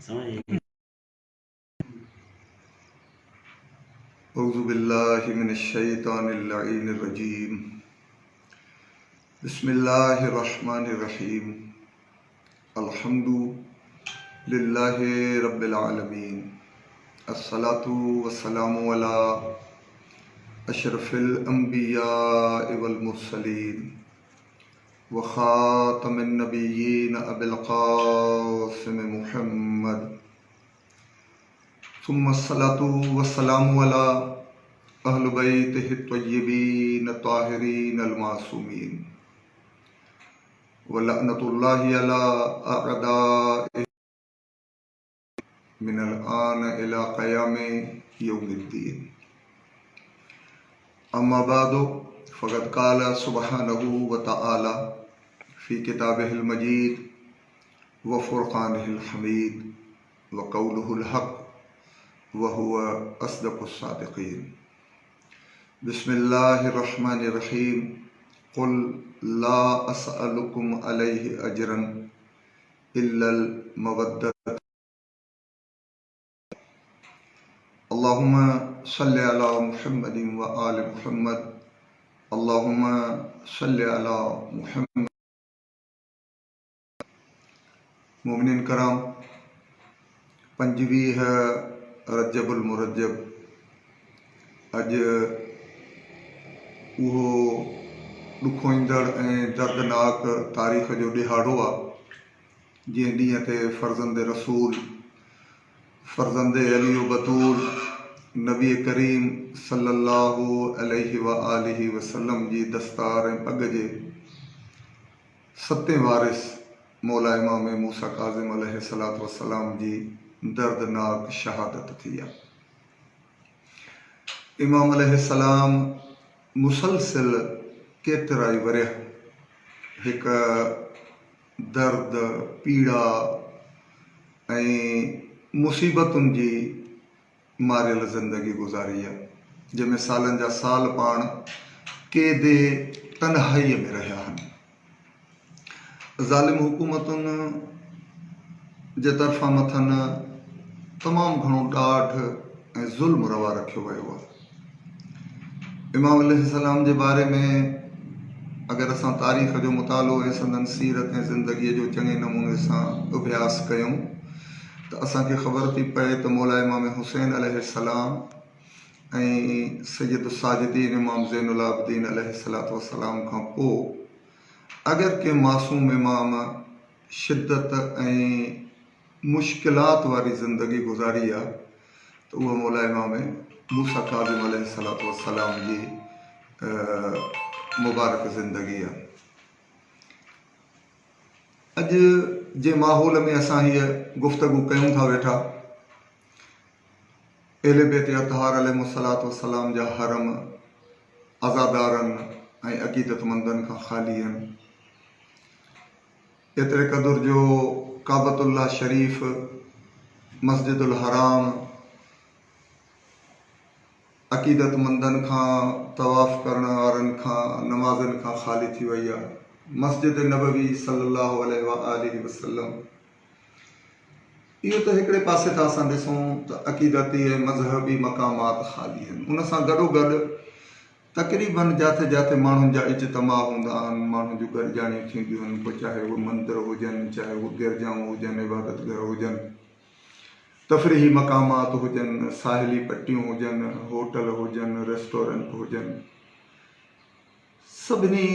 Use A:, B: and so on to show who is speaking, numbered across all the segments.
A: اعوذ باللہ من الشیطان اللعین الرجیم بسم اللہ الرحمن الرحیم الحمد للہ رب العالمین الصلاۃ والسلام علی اشرف الانبیاء والمرسلین وخاتم النبیین ابی القاسم محمد ثم الصلاة والسلام على اہل بیتہ الطیبین الطاہرین المعصومین ولعنۃ اللہ علی اعدائہ من الآن الی قیام یوم الدین اما بعد فقد قال سبحانہ وتعالی فی کتابہ المجید وفرقانہ الحمید وقولہ الحق وَهُوَ أَصْدَقُ الصَّادِقِينَ بسم اللہ الرحمن الرحیم قل لا أسألكم علیہ اجرا الا المودۃ اللہم صلی علی محمد وآل محمد اللہم صلی علی محمد. مومنین کرام، 25 رجب المرجب اج وہ ڈکھوئندڑ دردناک تاریخ جو ڈہاڑو ہے جن ڈینہں تے فرزند رسول فرزند علی و بطول نبی کریم صلی اللہ علیہ وآلہ وسلم جی دستار پگ جے 7 وارث مولا امام موسیٰ کاظم علیہ السلام جی دردناک شہادت تھی. امام علیہ السلام مسلسل کیترائی ورہ ایک درد پیڑا مصیبتن جی ماریل زندگی گزاری ہے جن میں سالن جا سال پان کے دے تنہائی میں رہا ہن. ظالم حکومتن جے طرفاں متھن تمام گھنو ڈاٹھ ظلم روا رکھو ویو ہے. امام علیہ السلام جے بارے میں اگر اساں تاریخ جو مطالعو سندن سیرت زندگی جو چنگے نمونے ساں ابھیاس کیوں تو اساں کے خبر تھی پئے تو مولا امام حسین علیہ السلام سید الساجدین امام زین العابدین علیہ السلام کا پو اگر کہ معصوم امام شدت مشکلات واری زندگی گزاری ہے تو وہ مولا امام موسیٰ کاظم علیہ السلام جی مبارک زندگی ہے. اج جے ماحول میں اساں یہ گفتگو کیوں تھا ویٹھا اہل بیت اطہار علیہ السلام جا حرم عزادارن عقیدت مندن کا خالی ہیں. اترے قدر جو کعبۃ اللہ شریف مسجد الحرام عقیدت مندن کھاں طواف کرن وارن کھاں نمازن کھاں خالی تھی وئی ہے. مسجد نبوی صلی اللہ علیہ وآلہ وسلم یہ تو ایکڑے پاسے تھا اساں ڈسوں تو عقیدتی مذہبی مقامات خالی ہیں. ان ساں گڈو گڈ تقریباً جاتے جاتے مانن جا اجتماع ہوندا ہن، مانن جو گرجانی تھیندیوں ہن، کو چاہے وہ مندر ہوجن، چاہے وہ گرجاؤں ہوجن، عبادت گھر ہوجن، تفریحی مقامات ہوجن، ساحلی پٹیوں ہوجن، ہوٹل ہوجن، ریسٹورنٹ ہوجن، سبنی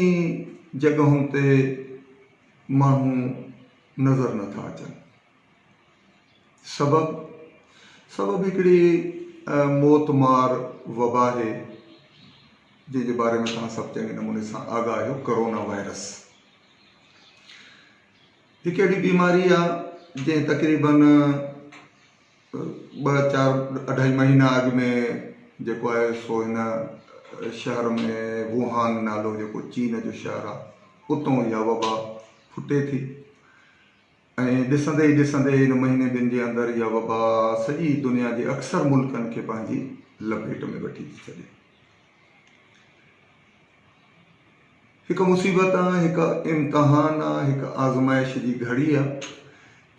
A: جگہوں تے مانوں نظر نہ تھا اچن. سبب ہکڑی موت مار وبا ہے جن کے بارے میں تھا سب چنگے نمونے سے آگاہ ہو. کرونا وائرس ایک ایڈی بیماری ہے جن تقریباً 2-4-2.5 مہینہ اگ میں جو ہے سو ہن شہر میں ووہان نالو جو چین جو شہر ہے اتوں یا وبا پھٹے تھی. ڈسندے ہی ڈسندے ان مہینے ॿिनि जे अंदरि इहा वबा सॼी दुनिया जे अक्सर मुल्कनि खे पंहिंजी लपेट में वठी थी छॾे. हिकु मुसीबत आहे, हिकु इम्तिहान आहे, हिकु आज़माइश जी घड़ी आहे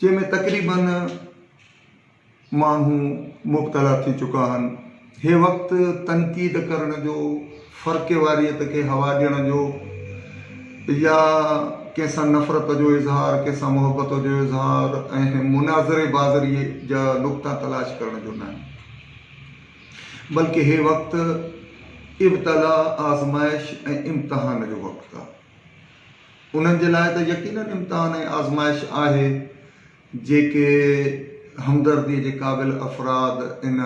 A: जंहिंमें तक़रीबन माण्हू मुब्तला थी चुका आहिनि। हे वक़्तु तनक़ीद करण जो, फ़र्क़े वारियत खे हवा ॾियण जो या कंहिंसां नफ़रत जो इज़हार, कंहिंसां मुहबत जो इज़हार ऐं मुनाज़रे बाज़रीअ जा नुक़्ता तलाश करण जो न आहे, बल्कि हे वक़्तु इब्तला, आज़माइश ऐं इम्तिहान जो वक़्तु आहे। उन्हनि जे लाइ त यकीनन इम्तिहान ऐं आज़माइश आहे जेके हमदर्दीअ जे क़ाबिल अफ़राद इन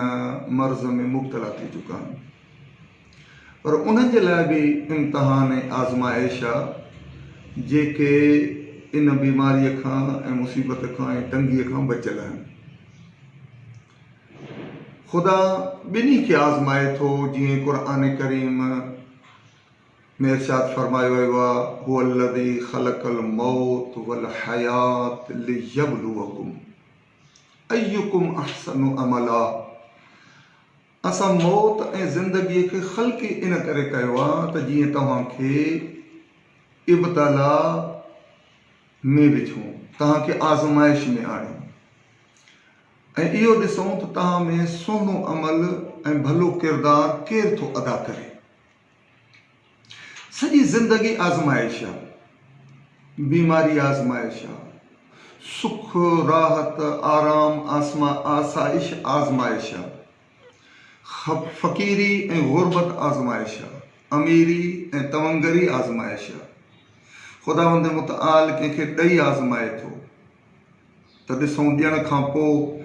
A: मर्ज़ में मुब्तला थी चुका आहिनि, पर उन्हनि जे लाइ बि इम्तिहान ऐं आज़माइश आहे जेके इन बीमारीअ खां ऐं मुसीबत खां ऐं तंगीअ खां बचियल आहिनि। ख़ुदा ॿिन्ही खे आज़माए थो, जीअं क़ुरान करीम में इरशाद फरमायो वियो आहे, हुवल्लज़ी ख़लक़ल मौत वल हयात लियब्लुवकुम अय्युकुम अहसनु अमला। असां मौत ऐं ज़िंदगीअ खे ख़ल्क़ इन करे कयो आहे त जीअं तव्हांखे इब्तला में विझूं, तव्हांखे आज़माइश में आणियूं ऐं इहो ॾिसूं त तव्हां में सुहिणो अमल ऐं भलो किरदारु केरु थो अदा करे। सॼी ज़िंदगी आज़माइश आहे, बीमारी आज़माइश आहे, सुख राहत आराम आसाइश आज़माइश आहे, फ़क़ीरी ऐं ग़ुरबत आज़माइश आहे, अमीरी ऐं तवंगरी आज़माइश आहे। ख़ुदावंद मुतआल कंहिंखे ॾेई आज़माए थो त ॾिसूं ॾियण खां पोइ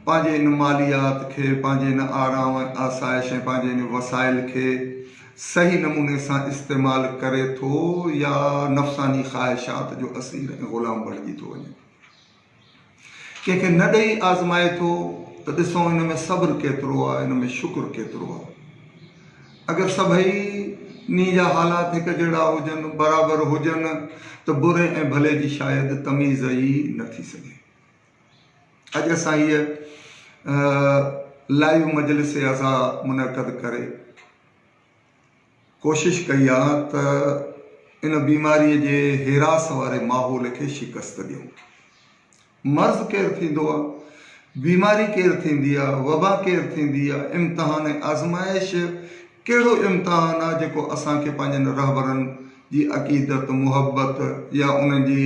A: पंहिंजे इन मालियात खे, पंहिंजे इन आराम ऐं आसाइश ऐं पंहिंजे इन वसाइल खे सही नमूने सां इस्तेमालु करे थो या नफ़्सानी ख़्वाहिशात जो असीर ऐं ग़ुलाम बणिजी थो वञे। कंहिंखे न ॾेई आज़माए थो त ॾिसूं इन में सब्र केतिरो आहे, इन में शुक्र केतिरो आहे। अगरि सभई नी जा हालात हिकु जहिड़ा हुजनि, बराबरि हुजनि, त बुरे ऐं भले जी शायदि तमीज़ ई न थी सघे। अॼु असां हीअ लाइव मजलिस असां मुनक़द करे कोशिशि कई आहे त इन बीमारीअ जे हिरास वारे माहौल खे शिकस्त ॾियूं। मर्ज़ केरु थींदो आहे, बीमारी केरु थींदी आहे, वबा केरु थींदी आहे, इम्तिहान ऐं आज़माइश कहिड़ो इम्तिहान आहे जेको असांखे पंहिंजनि रहबरनि जी अक़ीदत, मुहबत या उन्हनि जी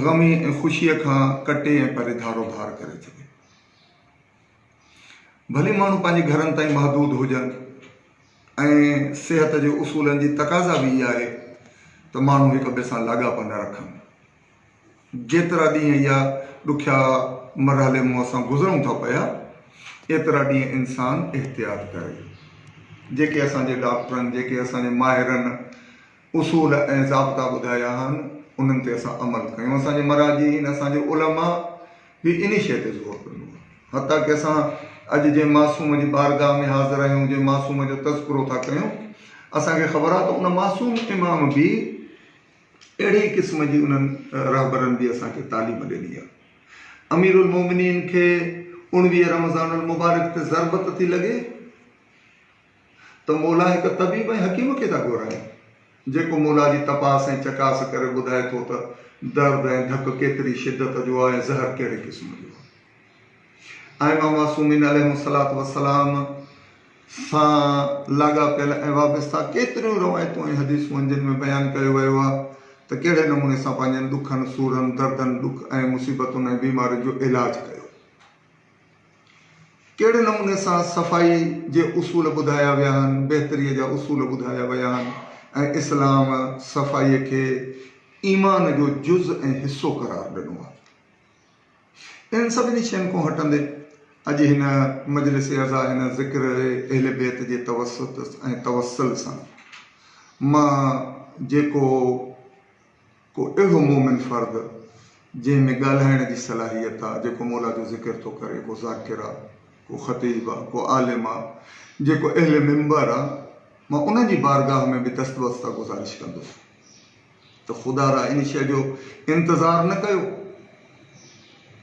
A: ग़मी ऐं ख़ुशीअ खां कटे ऐं परे धारोधार करे छॾे। भली माण्हू पंहिंजे घरनि ताईं महदूद हुजनि ऐं सिहत जे उसूलनि जी तक़ाज़ा बि इहा आहे त माण्हू हिक ॿिए सां लाॻापा न रखनि। जेतिरा ॾींहं इहा ॾुखिया मरहले मां असां गुज़रूं था पिया, एतिरा ॾींहं इंसानु एहतियात करे। जेके असांजे डॉक्टरनि, जेके असांजे माहिरनि उसूल ऐं ज़ाब्ता ॿुधाया आहिनि, उन्हनि ते असां अमल कयूं। असांजे मराजीन, असांजे उलमा बि इन शइ ते ज़ोर ॾिनो आहे। हता की असां अॼु जे मासूम जी बारगाह में हाज़िर आहियूं, जे मासूम जो तज़किरो था कयूं, असांखे ख़बर आहे त उन मासूम इमाम बि अहिड़े क़िस्म जी उन्हनि रहबरनि बि असांखे तालीम ॾिनी आहे। अमीरुल मोमिनीन खे 19 रमज़ानुल मुबारक ते ज़रबत थी लॻे त मौला हिकु तबीब ऐं हकीम खे था घुराइनि, जेको मौला जी तपास ऐं चकास करे ॿुधाए थो त दर्द ऐं धक केतिरी शिदत जो आहे, ज़हर कहिड़े क़िस्म जो आहे। ऐं मासूमीन अलैहिस्सलात वसलाम सां लाॻापियल ऐं वाबस्ता केतिरियूं रवायतूं ऐं हदीसूं जिन में बयानु कयो वियो आहे त कहिड़े नमूने सां पंहिंजनि ॾुखनि, सूरनि, दर्दनि, ॾुख ऐं मुसीबतुनि ऐं बीमारियुनि जो इलाजु कयो, कहिड़े नमूने सां सफ़ाई जे उसूल ॿुधाया विया आहिनि, बहितरीअ जा उसूल ॿुधाया विया आहिनि ऐं इस्लाम सफ़ाईअ खे ईमान जो जुज़ ऐं हिसो करार ॾिनो आहे। इन सभिनी शयुनि खां हटंदे अॼु हिन मजलिस अज़ा, हिन ज़िक्र अहले बैत जे तवसुत ऐं तवसल सां मां जेको को अहिड़ो मोमिन फ़र्द जंहिंमें ॻाल्हाइण जी सलाहियत आहे, जेको मौला जो ज़िक्र थो करे, को ज़ाकिर आहे, को ख़तीब आहे, को आलिम आहे, जेको अहले मिंबर आहे, मां उन जी बारगाह में बि दस्तबस्ता गुज़ारिश कंदुसि त ख़ुदा इन शइ जो इंतज़ारु न कयो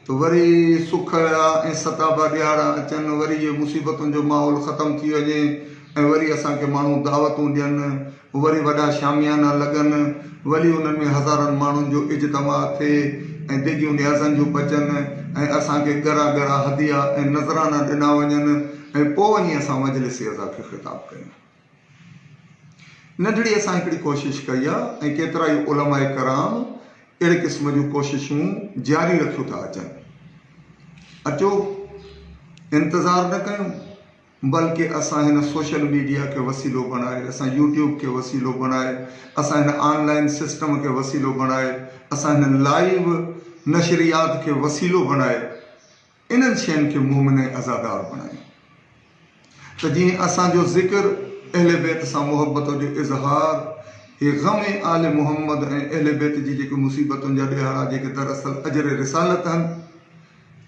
A: त वरी सुख ऐं सताबा ॾियारा अचनि, वरी इहे मुसीबतुनि जो माहौल ख़तमु थी वञे ऐं वरी असांखे माण्हू दावतूं ॾियनि, वरी वॾा शामियाना लॻनि, वरी उन्हनि में हज़ारनि माण्हुनि जो इज्तमा थिए ऐं दिगियूं न्याज़नि जूं बचनि ऐं असांखे ॻरा ॻरा हदिया ऐं नज़राना ॾिना वञनि ऐं पोइ वञी असां मजलिस अज़ा खे ख़िताब कयूं। नंढड़ी असां हिकिड़ी कोशिशि कई आहे ऐं केतिरा ई उलमाए कराम अहिड़े क़िस्म जूं कोशिशूं जारी रखियूं था अचनि। अचो इंतज़ारु न कयूं, बल्कि असां हिन सोशल मीडिया खे वसीलो बणाए, असां यूट्यूब खे वसीलो बणाए, असां हिन ऑनलाइन सिस्टम खे वसीलो बणाए, असां हिन लाइव नशरियात खे वसीलो बणाए इन्हनि शयुनि खे मोमिन ऐं अज़ादार बणायूं। त जीअं असांजो ज़िक्र अहले बैत सां मुहबत जो इज़हार, हे ग़म आले मुहम्मद ऐं अहले बैत जी जेके मुसीबतुनि जा ॾिहाड़ा जेके दरअसल अजर रिसालत आहिनि,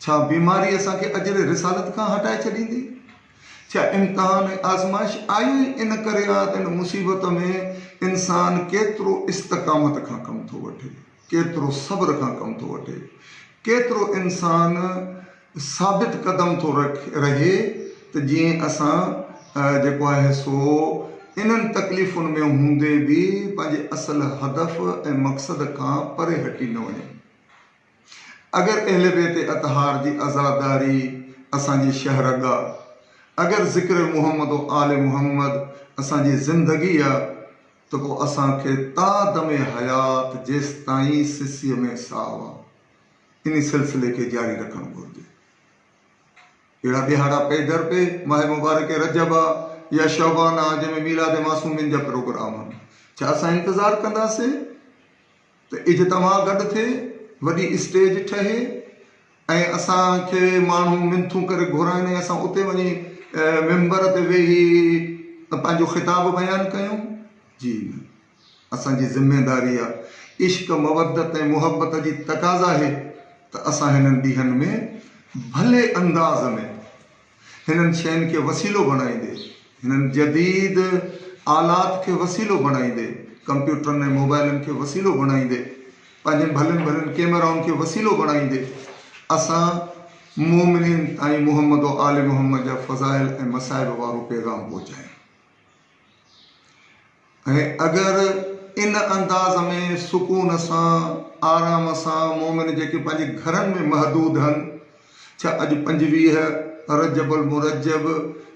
A: छा बीमारी असांखे अजर रिसालत खां हटाए छॾींदी? छा इम्तिहान ऐं आज़माइश आई इन करे आहे त इन मुसीबत में इंसान केतिरो इस्तक़ामत खां कमु थो वठे, केतिरो सब्र खां कमु थो वठे, केतिरो इंसान साबित क़दम थो रहे त जीअं असां जेको आहे सो इन्हनि तकलीफ़ुनि में हूंदे बि पंहिंजे असल हदफ़ ऐं मक़सद खां परे हटी न वञे। अगरि अहले बैत अतहार जी आज़ादारी असांजी शहरगाह, अगरि ज़िक्र मुहम्मद आले मुहम्मद असांजी ज़िंदगी आहे त पोइ असांखे तादमे हयात जेसि ताईं सिसीअ में साहु आहे इन सिलसिले खे जारी रखणु घुरिजे। अहिड़ा ॾिहाड़ा पे दर पे माह मुबारक रजब आहे या शौबान आहे जंहिंमें मीलाद मासूमिन जा प्रोग्राम आहिनि, छा असां इंतज़ारु कंदासीं त इज्तिमा गॾु थिए, वॾी स्टेज ठहे ऐं असांखे माण्हू मिनथूं करे घुराइनि ऐं असां उते वञी मिंबर ते वेही पंहिंजो ख़िताब बयानु कयूं? जी न, असांजी ज़िमेदारी आहे, इश्क मवदत ऐं मुहबत जी तक़ाज़ा आहे त असां हिननि ॾींहंनि में भले अंदाज़ में हिननि शयुनि खे वसीलो बणाईंदे, हिननि जदीद आलात खे वसीलो बणाईंदे, कंप्यूटरनि ऐं मोबाइलनि खे वसीलो बणाईंदे, पंहिंजनि भलनि भलनि कैमराउनि खे वसीलो बणाईंदे असां मोमिनीन ताईं मुहम्मद आले मुहम्मद जा फ़ज़ाइल ऐं मसाइब वारो पैगाम पहुचायूं। ऐं अगरि इन अंदाज़ में सुकून सां आराम सां मोमिन जेके पंहिंजे घरनि में महदूद आहिनि, छा अॼु 25 रजबुल मुरज्जब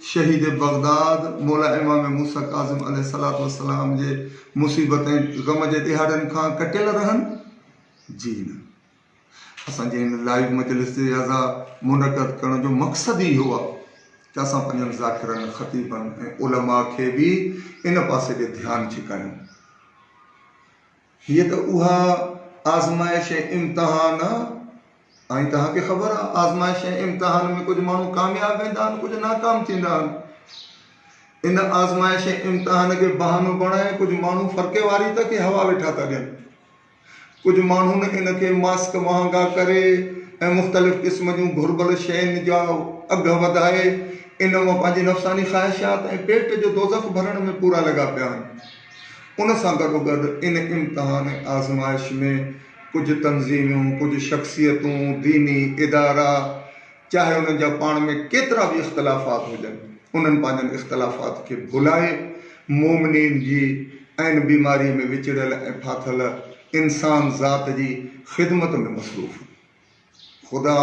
A: शहीद बगदाद मौला इमाम मूसा काज़िम अलैहिस्सलातु वस्सलाम जे मुसीबत ऐं ग़म जे ॾिहाड़नि खां कटियल रहनि? जी न, असांजे हिन लाइव मजलिस जे अज़ा मुनक़द करण जो मक़सदु ई इहो आहे त असां पंहिंजनि ज़ाकिरनि, ख़तीबनि ऐं उलमा खे बि इन पासे ॾे ध्यानु छिकायूं। हीअ त उहा आज़माइश ऐं इम्तिहान आहे ऐं तव्हांखे ख़बर आहे आज़माइश ऐं इम्तिहान में कुझु माण्हू कामयाबु वेंदा आहिनि, कुझु नाकाम थींदा आहिनि। इन आज़माइश ऐं इम्तिहान खे बहानो बणाए कुझु माण्हू फ़र्क़े वारी त खे हवा वेठा था ॾियनि, कुझु माण्हुनि इन खे मास्क महांगा करे ऐं मुख़्तलिफ़ क़िस्म जूं घुर्बल शयुनि जा अघु वधाए इन मां पंहिंजी नफ़्सानी ख़्वाहिशात ऐं पेट जो दोज़ख भरण में पूरा लॻा पिया आहिनि। उन सां गॾोगॾु इन इम्तिहान ऐं आज़माइश में कुझु तंज़ीमूं, कुझु शख़्सियतूं, दीनी इदारा, चाहे उन्हनि जा पाण में केतिरा बि इख़्तिलाफ़ात हुजनि, उन्हनि पंहिंजनि इख़्तिलाफ़ात खे भुलाए मोमिनीन जी ऐं बीमारीअ में विचिड़ियल ऐं फाथल इंसान ज़ात जी ख़िदमत में मसरूफ़। ख़ुदा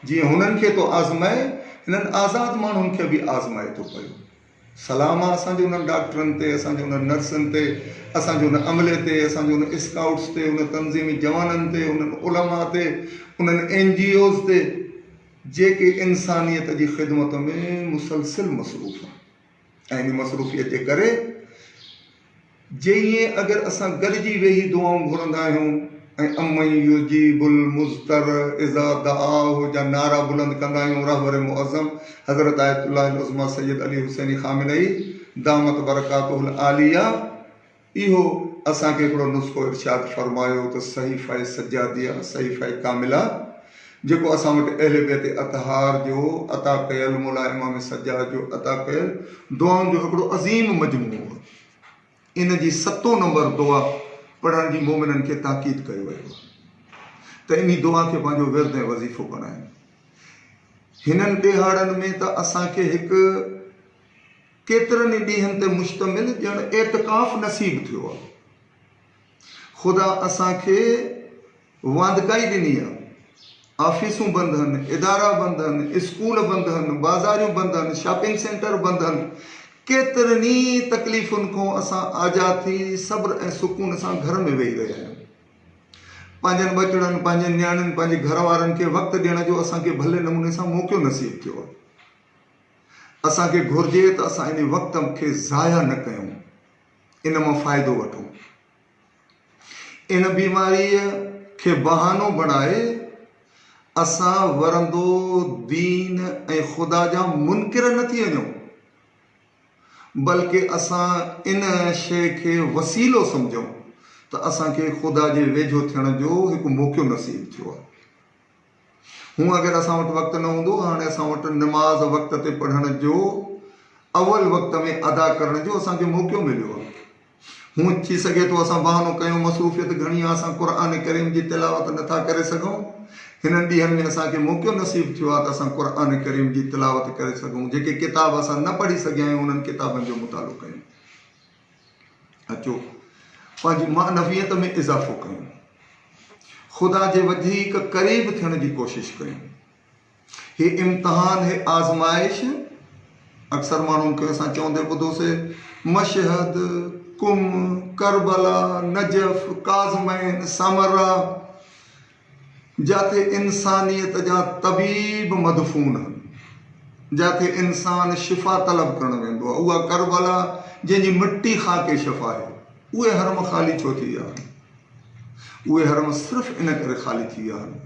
A: जीअं हुननि खे थो आज़माए, हिननि आज़ाद माण्हुनि खे बि आज़माए थो पियो। सलाम आहे असांजे उन्हनि डॉक्टरनि ते, असांजे उन्हनि नर्सनि ते, असांजे उन अमले ते, असांजे उन स्काउट्स ते, उन तंज़ीमी जवाननि ते, उन्हनि उलमा ते, उन्हनि NGOs ते जेके इंसानियत जी ख़िदमत में मुसलसिल मसरूफ़ आहिनि। ऐं इन मसरूफ़ियत जे करे जीअं अगरि असां गॾिजी वेही दुआऊं घुरंदा आहियूं ऐं अमई युजीबुल मुज़तर इज़ा दआहु जा नारा बुलंद कंदा आहियूं, रहबर मुअज़्ज़म हज़रत आयतुल्लाह उज़्मा सैयद अली हुसैनी ख़ामिनई दामत बरकातुहुल आलिया इहो असांखे हिकिड़ो नुस्ख़ो इरशाद फ़रमायो त सहीफ़ा सजादिया, सहीफ़ा कामिला जेको असां वटि अहले बैत अतहार जो अता कयल मौला इमाम सज्जाद जो अता कयल दुआउनि जो हिकिड़ो अज़ीम मजमूओ आहे। इन जी 7 नंबर दुआ पढ़ण जी मोमिननि खे ताक़ीद कयो वियो आहे त इन दुआ खे पंहिंजो विर्द ऐं वज़ीफ़ो बणाइनि। हिननि ॾिहाड़नि में त असांखे हिकु केतिरनि ॾींहंनि ते मुश्तमिल ॼण एतिकाफ़ नसीब थियो आहे। ख़ुदा असांखे वांदकाई ॾिनी आहे, ऑफिसूं बंदि आहिनि, इदारा बंदि आहिनि, स्कूल बंदि आहिनि, बाज़ारियूं बंदि आहिनि, शॉपिंग सेंटर बंदि आहिनि। केतिरनि तकलीफ़ुनि खां असां आज़ाद थी सब्र ऐं सुकून सां घर में वेही रहिया आहियूं। पंहिंजनि बचड़नि, पंहिंजनि नियाणियुनि, पंहिंजे घर वारनि खे वक़्तु ॾियण जो असांखे भले नमूने सां मौक़ो नसीब थियो आहे। असांखे घुरिजे त असां इन वक़्त खे ज़ाया न कयूं, इन मां फ़ाइदो वठूं। इन बीमारीअ खे बहानो बणाए असां वरंदो दीन ऐं ख़ुदा जा मुनकिर न थी वञूं, बल्कि असां इन शइ खे वसीलो सम्झूं त असांखे ख़ुदा जे वेझो थियण जो हिकु मौक़ो नसीब थियो आहे। हूअं अगरि असां वटि वक़्तु न हूंदो, हाणे असां वटि निमाज़ वक़्त ते पढ़ण जो, अवल वक़्त में अदा करण जो असांखे मौक़ो मिलियो आहे। हूअं थी सघे थो असां बहानो कयूं, मसरूफ़ियत घणी आहे, असां क़ुर करीम जी तिलावत नथा करे सघूं। हिननि ॾींहंनि में असांखे मौक़ो नसीब थियो आहे त असां क़ुर करीम जी तिलावत करे सघूं। जेके किताब असां न पढ़ी सघिया आहियूं उन्हनि किताबनि जो मुतालो कयूं। अचो पंहिंजी मानवियत में इज़ाफ़ो कयूं, ख़ुदा जे वधीक क़रीब थियण जी कोशिशि कयूं। हे इम्तिहान, हे आज़माइश, अक्सर माण्हुनि खे असां चवंदे ॿुधोसीं, मशहद, कुम, करबला, नजफ़, काज़मैन, समरा, जिथे इंसानियत जा तबीब मदफून आहिनि, जिथे इंसान शिफ़ा तलब करण वेंदो आहे। उहा करबला जंहिंजी मिटी ख़ाके शफ़ा आहे, उहे हरम ख़ाली छो थी विया आहिनि? उहे हरम सिर्फ़ु इन करे ख़ाली थी विया आहिनि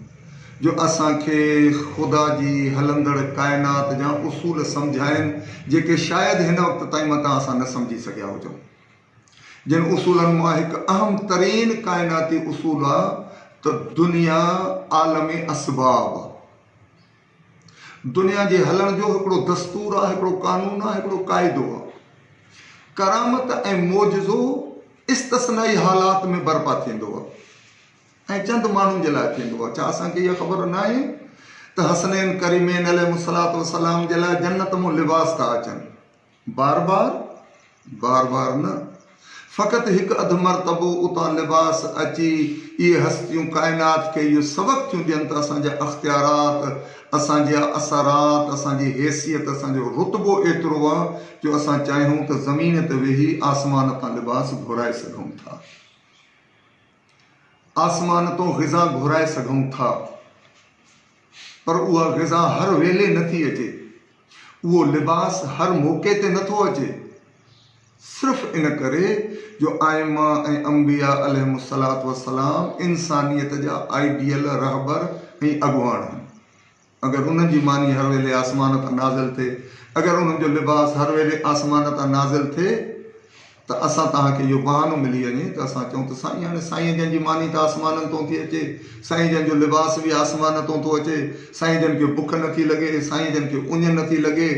A: जो असांखे ख़ुदा जी हलंदड़ काइनात जा उसूल सम्झाइनि, जेके शायदि हिन वक़्त ताईं मतां असां न सम्झी सघिया हुजूं। जिन उसूलनि मां हिकु अहम तरीन काइनाती उसूल आहे त दुनिया आलम असबाब आहे। दुनिया जे हलण जो हिकिड़ो दस्तूर आहे, हिकिड़ो कानून आहे, हिकिड़ो क़ाइदो आहे। करामत ऐं मौजज़ो इस्तिस्नाई हालात में बर्पा थींदो आहे ऐं चंद माण्हुनि जे लाइ थींदो आहे। छा असांखे इहा ख़बर न आहे त हसनैन करीमैन अलैहिस्सलातु वस्सलाम जे लाइ जन्नत मां लिबास था अचनि? बार बार न, फ़क़ति हिकु अधु मरतबो उतां लिबास अची इहे हस्तियूं काइनात खे इहो सबक़ थियूं ॾियनि त असांजा अख़्तियारात, असांजा असरात, असांजी हैसियत, असांजो रुतबो एतिरो आहे जो असां चाहियूं त ज़मीन ते वेही आसमान तां लिबास घुराए सघूं था, आसमान तो ग़िज़ा घुराए सघूं था। पर उहा ग़िज़ा हर वेले नथी अचे, उहो लिबास हर मौक़े ते नथो अचे, सिर्फ़ु इन करे जो आइमा ऐं अंबिया अलैहिमुस्सलातु वस्सलाम इंसानियत जा आइडियल रहबर ऐं अॻुवान आहिनि। अगरि उन्हनि जी मानी हर वेले आसमान तां नाज़िल थिए, अगरि उन्हनि जो लिबास हर वेले आसमान तां नाज़िल थिए, त असां तव्हांखे इहो बहानो मिली वञे त असां चऊं त साईं, हाणे साईं जन जी मानी त आसमाननि तां थी अचे, साईं जन जो लिबास बि आसमान तां थो अचे, साईं जन खे बुख नथी लॻे, साईं जन खे उञ नथी लॻे,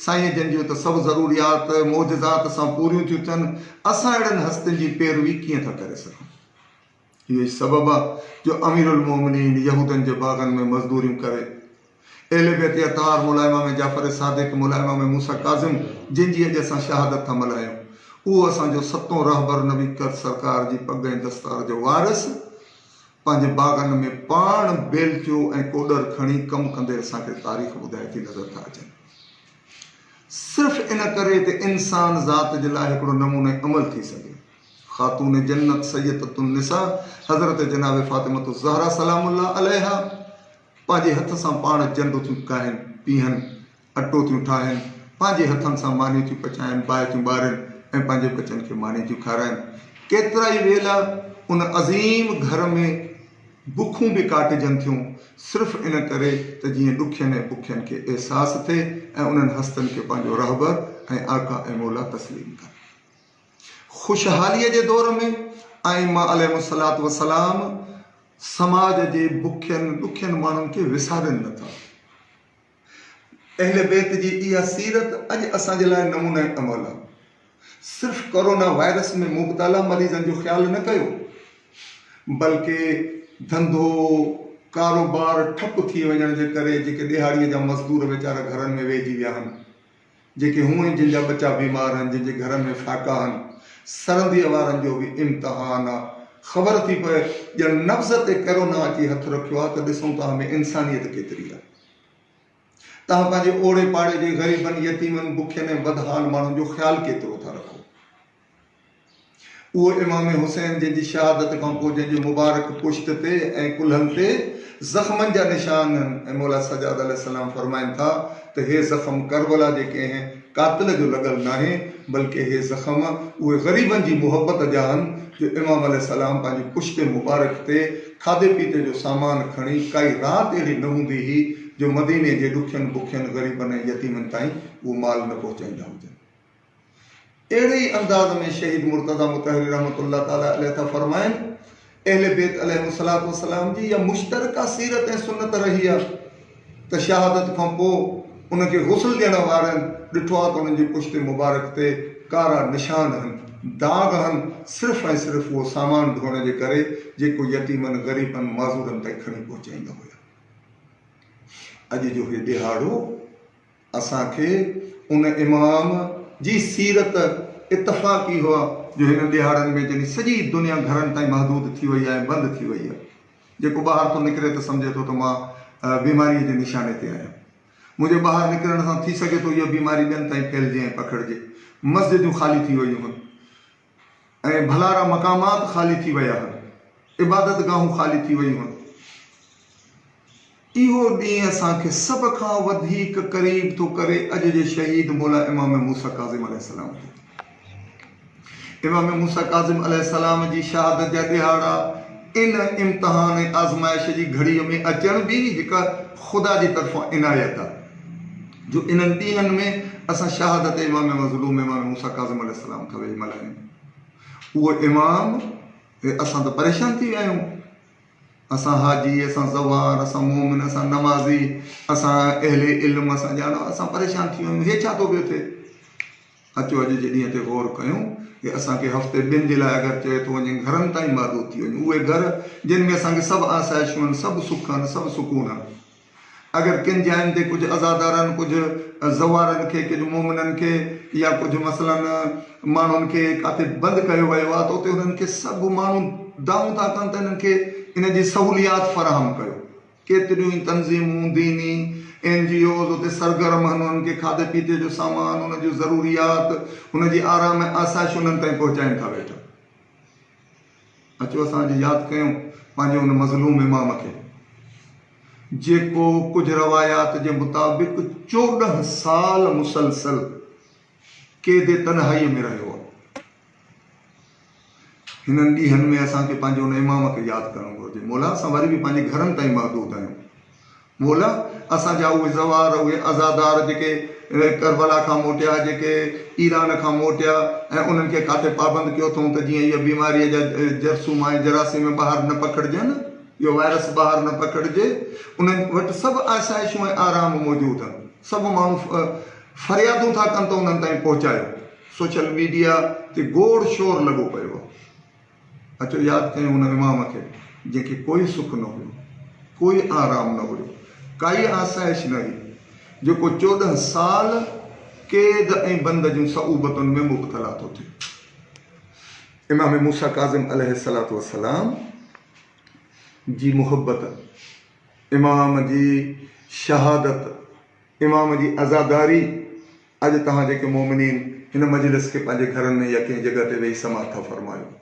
A: साईं जन जूं त सभु ज़रूरियात मौजज़ात सां पूरियूं थियूं थियनि। असां अहिड़नि हस्तियुनि जी पैरवी कीअं था करे सघूं? इहो ई सबबु आहे जो अमीरुल मोमिनीन यहूदनि जे बाग़नि में मज़दूरियूं करे, एले बैत अतार मुलाइमा में जाफ़र सादिक, मुलाइमा में मूसा काज़िम, जंहिंजी अॼु असां शहादत था मल्हायूं, उहो असांजो सतों रहबर नबी कर सरकार जी पग ऐं दस्तार जो वारिस पंहिंजे बाग़नि में पाण बेलचो ऐं कोडर खणी कमु कंदे असांखे तारीख़ ॿुधाए थी नज़र था अचनि। सिर्फ़ु इन करे त इंसान ज़ात जे लाइ हिकिड़ो नमूने अमल थी सघे। ख़ातून जन्नत सैयदतुन निसा हज़रत जनाब फ़ातिमतु ज़हरा सलामुल्लाह अलैहा पंहिंजे हथ सां पाण जंड थियूं खाइनि पीअनि, अटो थियूं ठाहिनि, पंहिंजे हथनि सां मानियूं थियूं पचाइनि, बाहि थियूं ॿारनि ऐं पंहिंजे बचनि खे मानी थियूं खाराइनि। केतिरा ई वेला उन अज़ीम घर में बुखूं बि काटिजनि थियूं, सिर्फ़ु इन करे त जीअं ॾुखियनि ऐं बुखियनि खे अहसासु थिए ऐं उन्हनि हस्तनि खे पंहिंजो रहबर ऐं आका ऐं मौला तस्लीम कनि। ख़ुशहालीअ जे दौर में आइमा अलैहिमुस्सलातु वस्सलाम समाज जे बुखियनि ॾुखियनि माण्हुनि खे विसारनि नथा। अहले बैत जी इहा सीरत अॼु असांजे लाइ नमूने अमल आहे। सिर्फ़ु कोरोना वायरस में मुब्तला मरीज़नि जो ख़्यालु न कयो, बल्कि धंधो कारोबार ठप थी वञण जे करे जेके दिहाड़ीअ जा मज़दूर वीचारा घरनि में वेहिजी विया आहिनि, जेके हूअं ई जिन जा बच्चा बीमार आहिनि, जिन जे घरनि में फाका आहिनि, सरंदीअ वारनि जो बि इम्तिहान आहे ख़बर थी पए ॼण नफ़्ज़ ते कोरोना अची हथु रखियो आहे त ॾिसूं था में इंसानियत केतिरी आहे। तव्हां पंहिंजे ओड़े पाड़े जे ग़रीबनि यतीमनि बुखियनि ऐं बदहाल माण्हुनि जो ख़्यालु केतिरो था रखो। उहो इमाम हुसैन जंहिंजी शहादत खां पोइ जंहिंजे मुबारक पुश्त ते ऐं कुल्हनि ते ज़ख़्मनि जा निशान आहिनि ऐं मौला सजाद अलैहिस्सलाम फरमाइनि था त हे ज़ख़्म करबला जे कंहिं कातिल जो लॻल न आहे, बल्कि हे ज़ख़्म उहे ग़रीबनि जी मुहबत जा आहिनि जो इमाम अलैहिस्सलाम पंहिंजी पुश्त मुबारक ते खाधे पीते जो सामान खणी काई राति अहिड़ी न हूंदी हुई जो मदीने जे ॾुखियनि बुखियनि ग़रीबनि ऐं यतीमनि ताईं उहो माल न पहुचाईंदा हुजनि। अहिड़े ई अंदाज़ में शहीद मुर्तज़ा मुतहरी रहमतुल्लाह ताला अलैह था फरमाइनि अहले बैत अलैहिमुस्सलातु वस्सलाम जी इहा मुश्तरका सीरत ऐं सुन्नत रही आहे त शहादत खां पोइ उनखे गुस्ल ॾियण वारनि ॾिठो आहे त उन्हनि जी पुश्त मुबारक ते कारा निशान आहिनि, दाग आहिनि, सिर्फ़ु ऐं सिर्फ़ु उहो सामान ढोइण जे करे जेको यतीमनि ग़रीबनि माज़ूरनि ताईं खणी पहुचाईंदा हुया। अॼु जो हे ॾिहाड़ो असांखे उन इमाम जी सीरत इतफ़ाक़ी हुआ जो हिन ॾिहाड़नि में जॾहिं सॼी दुनिया घरनि ताईं महदूद थी वई आहे, बंदि थी वई आहे। जेको ॿाहिरि थो निकिरे त सम्झे थो त मां बीमारीअ जे निशाने ते आहियां। मुंहिंजे ॿाहिरि निकिरण सां थी सघे थो इहा बीमारी ॿियनि ताईं फैलिजे ऐं पकड़िजे। मस्जिदूं ख़ाली थी वयूं आहिनि ऐं भलारा मक़ामात ख़ाली थी विया आहिनि, इबादत गाहूं ख़ाली थी वयूं आहिनि। इहो ॾींहुं असांखे सभ खां वधीक क़रीब थो करे अॼु जे शहीद मौला इमाम मूसा काज़िम अलैहिस्सलाम जो। इमाम मूसा काज़िम अलैहिस्सलाम जी शहादत जा ॾिहाड़ा इन इम्तिहान ऐं आज़माइश जी घड़ीअ में अचण बि हिकु ख़ुदा जी तरफ़ां इनायत आहे जो इन्हनि ॾींहंनि में असां शहादत इमाम मज़लूम इमाम मूसा काज़िम अलैहिस्सलाम खां वेही मल्हायूं। उहो इमाम असां त परेशान थी विया आहियूं। असां हाजी, असां ज़वार, असां मोमिन, असां नमाज़ी, असां अहले इल्म, असां ॼाणो, असां परेशान थी विया आहियूं। हे छा थो पियो थिए? अचो अॼु जे ॾींहं ते गौर कयूं कि असांखे हफ़्ते ॿिनि जे लाइ अगरि चए थो वञे घरनि ताईं महदूद थी वञूं, उहे घर जिन में असांखे सभु आसाइशूं आहिनि, सभु सुख आहिनि, सभु सुकून आहिनि। अगरि किन जायुनि ते कुझु अज़ादारनि, कुझु ज़वारनि खे, कुझु मोमिननि खे या कुझु मसइलनि माण्हुनि खे काथे बंदि कयो वियो आहे त उते उन्हनि खे सभु माण्हू दाऊं था कनि त इन्हनि खे इन जी सहूलियात फ़राहम कयो। केतिरियूं ई तंज़ीमूं, दीनी NGOs उते सरगर्म आहिनि, उन्हनि खे खाधे पीते जो सामान, उन जूं ज़रूरियात, हुनजी आराम ऐं आसाइश उन्हनि ताईं पहुचाइनि था वेठा। अचो असां अॼु यादि कयूं पंहिंजे उन मज़लूम इमाम खे जेको कुझु रवायात जे मुताबिक़ 14 साल मुसलसल क़ैद तन्हाईअ में रहियो आहे। हिननि ॾींहंनि में असांखे पंहिंजे उन इमाम खे यादि करणु घुरिजे। मौला असां वरी बि पंहिंजे घरनि ताईं महदूद आहियूं। मौला असांजा उहे ज़वार, उहे अज़ादार जेके करबला खां मोटिया, जेके ईरान खां मोटिया ऐं उन्हनि खे काथे पाबंद कयो अथऊं त जीअं इहा बीमारीअ जा जरसूम ऐं जरासीम ॿाहिरि न पकड़जनि, इहो वायरस ॿाहिरि न पकड़िजे। उन्हनि वटि सभु आसाइशूं ऐं आराम मौजूदु आहिनि। सभु माण्हू फरियादूं था कनि त उन्हनि ताईं पहुचायो। सोशल मीडिया ते गोड़ शोर लॻो पियो आहे। अचो यादि कयूं उन इमाम खे जंहिंखे कोई सुख न हुयो, कोई आराम न हुयो, काई आसाइश न हुई, जेको 14 साल क़ैद ऐं बंद जूं सऊबतुनि में मुब्तला थो थिए। इमाम मूसा काज़िम अलैहिस्सलातु वस्सलाम जी मुहबत, इमाम जी शहादत, इमाम जी अज़ादारी अॼु तव्हां जेके मोमिनीन हिन मजलिस खे पंहिंजे घरनि में या कंहिं जॻह ते वेही समात था फरमायो।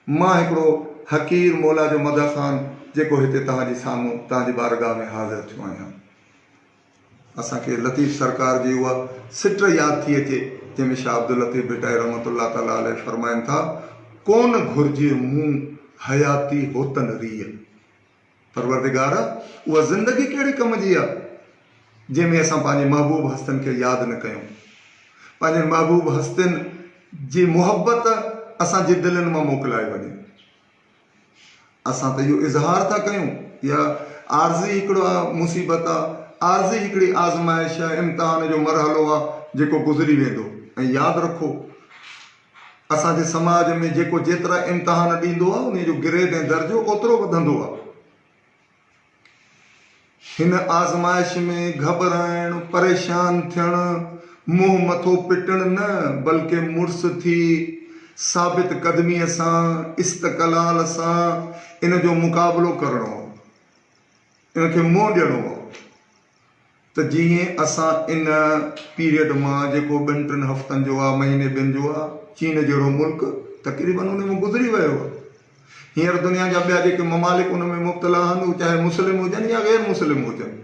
A: मां हिकिड़ो हकीर मौला जो मदह ख़ान जेको हिते तव्हांजे साम्हूं तव्हांजी बारगाह में हाज़िर थियो आहियां। असांखे लतीफ़ सरकार जी उहा सिट यादि थी अचे जंहिंमें शाह अब्दुल लतीफ़ भिटाई रहमतुल्लाह ताला अलैह फरमाइनि था, कोन घुरिजे मूं हयाती होतन रीह। परवरदिगार उहा ज़िंदगी कहिड़े कम जी आहे जंहिंमें असां पंहिंजे महबूब हस्तनि खे यादि न कयूं, पंहिंजे महबूब हस्तनि जी मुहबत असांजे दिलनि मां मोकिलाए वञे। असां त इहो इज़हार था कयूं, या आर्ज़ी हिकिड़ो मुसीबत आहे, आर्ज़ी हिकिड़ी आज़माइश आहे, इम्तिहान जो मरहलो आहे जेको गुज़री वेंदो। ऐं यादि रखो असांजे समाज में जेको जेतिरा इम्तिहान ॾींदो आहे उन जो ग्रेड ऐं दर्जो ओतिरो वधंदो आहे। हिन आज़माइश में घबराइणु, परेशान थियणु, मुंहुं मथो पिटणु न, बल्कि मुड़ुस थी साबित क़दमीअ सां इस्तक़लाल सां इन जो मुक़ाबिलो करणो हो, इनखे मुंहुं ॾियणो हो। त जीअं असां इन पीरियड मां जेको 2-3 हफ़्तनि जो आहे, महीने ॿिनि जो आहे, चीन जहिड़ो मुल्क तक़रीबन उन में गुज़री वियो आहे। हींअर दुनिया जा ॿिया जेके ममालिक उन में मुब्तला आहिनि, चाहे मुस्लिम हुजनि या गैर मुस्लिम हुजनि,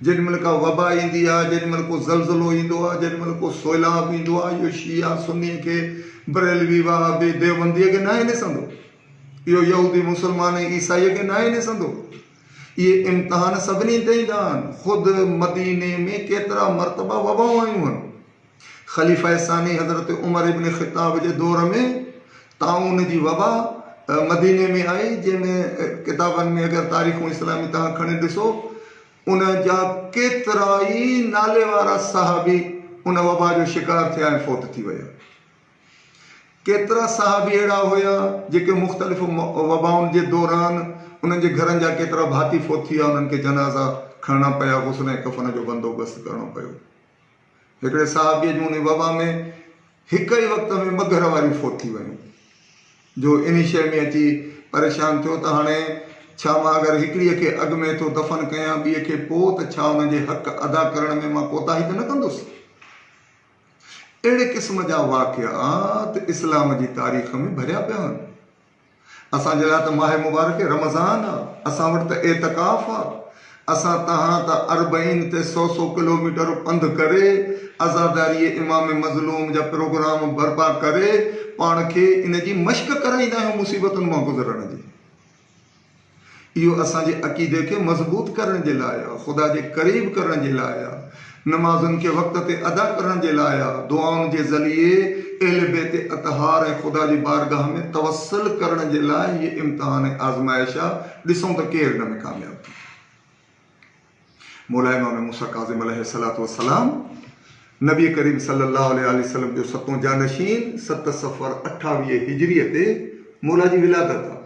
A: जेॾी महिल का वबा ईंदी आहे, जेॾी महिल को ज़लज़लो ईंदो आहे, जेॾी महिल को सोइलाब ईंदो आहे, इहो शिया सुन्नीअ खे, बरेलवी वहाबी देवबंदीअ खे न आहे ॾिसंदो, इहो यहूदी मुस्लमान ईसाईअ खे न आहे ॾिसंदो। इहे इम्तिहान सभिनी ते ईंदा आहिनि। ख़ुदि मदीने में केतिरा मरतबा वबाऊं आयूं आहिनि। ख़लीफ़ा सानी हज़रत उमर इब्न ख़िताब जे दौर में ताउन जी वबा मदीने में आई, जंहिंमें किताबनि में अगरि तारीख़ूं इस्लामी तव्हां खणी ॾिसो, उन जा केतिरा ई नाले वारा सहाबी उन वबा जो शिकार थिया ऐं फ़ौत थी विया। केतिरा सहाबी अहिड़ा हुया जेके मुख़्तलिफ़ वबाउनि जे दौरान उन्हनि जे घरनि जा केतिरा भाती फ़ौत थी विया, उन्हनि खे जनाज़ा खणणा पिया, गुस्ल ऐं कफ़न जो बंदोबस्तु करणो पियो। हिकिड़े सहाबीअ जूं उन वबा में हिक ई वक़्त में मगर वारियूं फ़ौत थी वियूं, जो इन शइ में अची परेशान थियो त हाणे छा मां अगरि हिकिड़ीअ खे अॻु में थो दफ़न कयां ॿिए खे पोइ, त छा उन्हनि जे हक़ अदा करण में मां कोताही त न कंदुसि। अहिड़े क़िस्म जा वाक़िआत इस्लाम जी तारीख़ में भरिया पिया आहिनि। असांजे लाइ त माह मुबारक रमज़ान आहे, असां वटि त एतकाफ़ आहे। असां तव्हां त 40 ते 100 किलोमीटर पंधु करे आज़ादारी इमाम मज़लूम जा प्रोग्राम बर्पा करे पाण खे इन जी मश्क कराईंदा आहियूं मुसीबतुनि मां गुज़रण जी। इहो असांजे अक़ीदे खे मज़बूत करण जे लाइ आहे, ख़ुदा जे क़रीब करण जे लाइ आहे, नमाज़ुनि खे वक़्त ते अदा करण जे लाइ आहे, दुआउनि जे ज़रिए अहल बैत अतहार ऐं ख़ुदा जी बारगाह में तवसल करण जे लाइ इहे इम्तिहान ऐं आज़माइश आहे। ॾिसूं त केरु हिन में कामयाबु थी। मौला इमाम मूसा काज़िम अलैहिस्सलातु वस्सलाम नबी करीम सल्लल्लाहु अलैहि वसल्लम जो 7 जानशीन 7 सफ़र 28 हिजरीअ ते मौला जी विलादत आहे।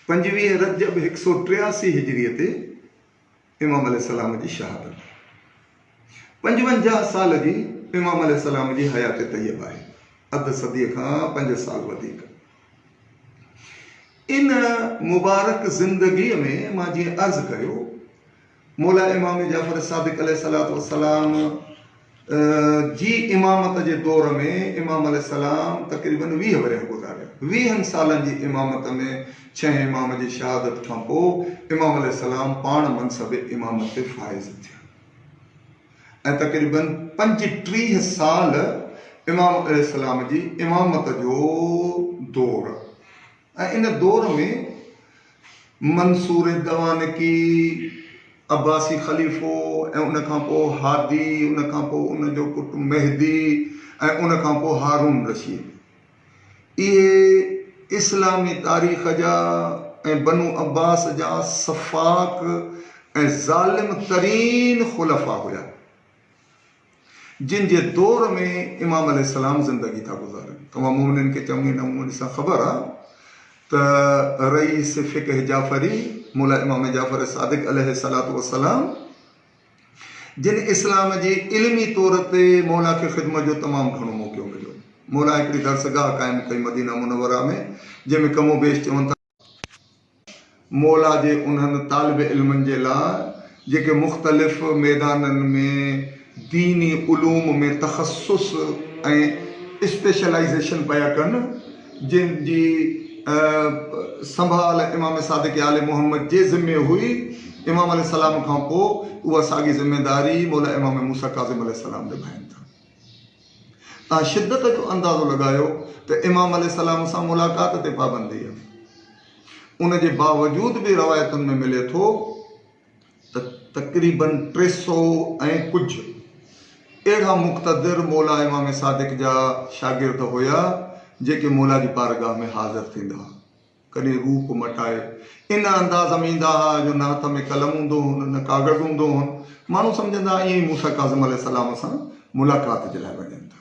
A: 25 रजब 183 हिजरीअ ते इमाम अलैहिस्सलाम जी शहादत, 55 साल जी इमाम अलैहिस्सलाम जी हयात तय्यबा आहे, अध सदीअ खां 5 साल वधीक। इन मुबारक ज़िंदगीअ में मां जीअं अर्ज़ु कयो, मौला इमाम जाफ़र सादिक़ अलैहिस्सलातु वस्सलाम जी इमामत जे दौर में इमाम अलैहिस्सलाम तक़रीबन 20 वरिया गुज़ारिया। 20 सालनि जी इमामत में 6 इमाम जी शहादत खां पोइ इमाम अलैहिस्सलाम पाण मनसब इमामत ते फ़ाइज़ थिया ऐं तक़रीबन 35 साल इमाम अलैहिस्सलाम जी इमामत जो दौर। ऐं इन दौर में मंसूर दवानकी, अब्बासी ख़लीफ़ो ऐं उन खां पोइ हादी, उन खां पोइ उन जो पुटु मेहदी ऐं उन खां पोइ हारून रशीद, इहे इस्लामी तारीख़ जा ऐं बनु अब्बास जा सफ़ाक ऐं ज़ालिम तरीन ख़ुलफ़ा हुया, जिन जे दौर में इमाम अलैहिस्सलाम ज़िंदगी था गुज़ारनि। तमामु मोमिननि खे चङे नमूने सां ख़बर आहे त रईस फ़िक़ह जाफ़री मौला इमाम जाफ़र सादिक़ अलैहिस्सलातु वस्सलाम, जिन इस्लाम जी इल्मी तौर ते मौला खे ख़िदमत जो तमामु घणो मौक़ो मिलियो। मौला हिकिड़ी दरसगाह क़ाइमु कई मदीना मुनव्वरा में, जंहिंमें कमो बेश चवनि था मौला जे उन्हनि तालिब इल्मनि जे लाइ जेके मुख़्तलिफ़ मैदाननि में दीनी उलूम में तख़स्सुस ऐं स्पेशलाइज़ेशन पिया कनि, जिन जी संभाल इमाम सादिक़ आले मोहम्मद जे ज़िम्मे हुई। इमाम अलैहिस्सलाम खां पोइ उहा साॻी ज़िम्मेदारी मौला इमाम मूसा काज़िम अलैहिस्सलाम निभाइनि था। तव्हां शिदत जो अंदाज़ो लॻायो त इमाम अलैहिस्सलाम सां मुलाक़ात ते पाबंदी आहे, उन जे बावजूद बि रवायतुनि में मिले थो त तक़रीबन 300 ऐं कुझु अहिड़ा मुक़्तदिर मौला इमाम सादिक़ जा शागिर्द हुया जेके मौला जी बारगाह में हाज़िर थींदा हुआ, कॾहिं रूप मटाए इन अंदाज़ में ईंदा हुआ जो न हथ में कलम हूंदो हुन, न कागज़ हूंदो हुन, माण्हू सम्झंदा ईअं ई मूसा काज़िम अलैहिस्सलाम सां मुलाक़ात जे लाइ वञनि था।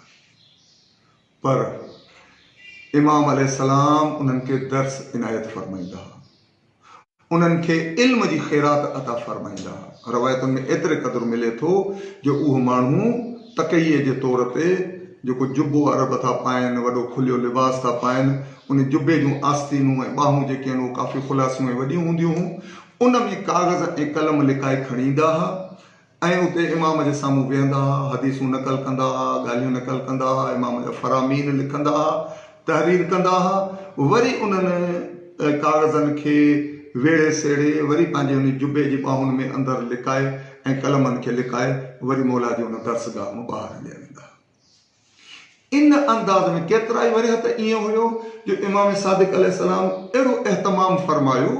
A: पर इमाम अलैहिस्सलाम उन्हनि खे दर्स इनायत फरमाईंदा हुआ, उन्हनि खे इल्म जी ख़ैरात अता फरमाईंदा हुआ। रवायतुनि में एतिरे क़दुरु मिले थो जो उहो माण्हू तक़ईअ जे तौर ते जेको जुबो अरब था पाइनि, वॾो खुलियो लिबास था पाइनि, उन जुबे जूं आस्तीनूं ऐं ॿाहूं जेके आहिनि उहे काफ़ी ख़ुलासियूं ऐं वॾियूं हूंदियूं हुयूं। उन में काग़ज़ ऐं कलम लिकाए खणी ईंदा हुआ ऐं उते इमाम जे साम्हूं वेहंदा हुआ, हदीसूं नक़ल कंदा हुआ, ॻाल्हियूं नक़ल कंदा हुआ, इमाम जा फ़रामीन लिखंदा हुआ, तहरीर कंदा हुआ। वरी उन्हनि काग़ज़नि खे वेड़े सेड़े वरी पंहिंजे उन जुबे जी ॿाहुनि में अंदरि लिकाए ऐं कलमनि खे लिकाए वरी मौला जी उन दर्सगाह मां ॿाहिरि हलिया वेंदा। इन अंदाज़ में केतिरा ई वरी हथ ईअं हुयो जो इमाम सादिक़ अलैहिस्सलाम अहिड़ो एहतमाम फरमायो,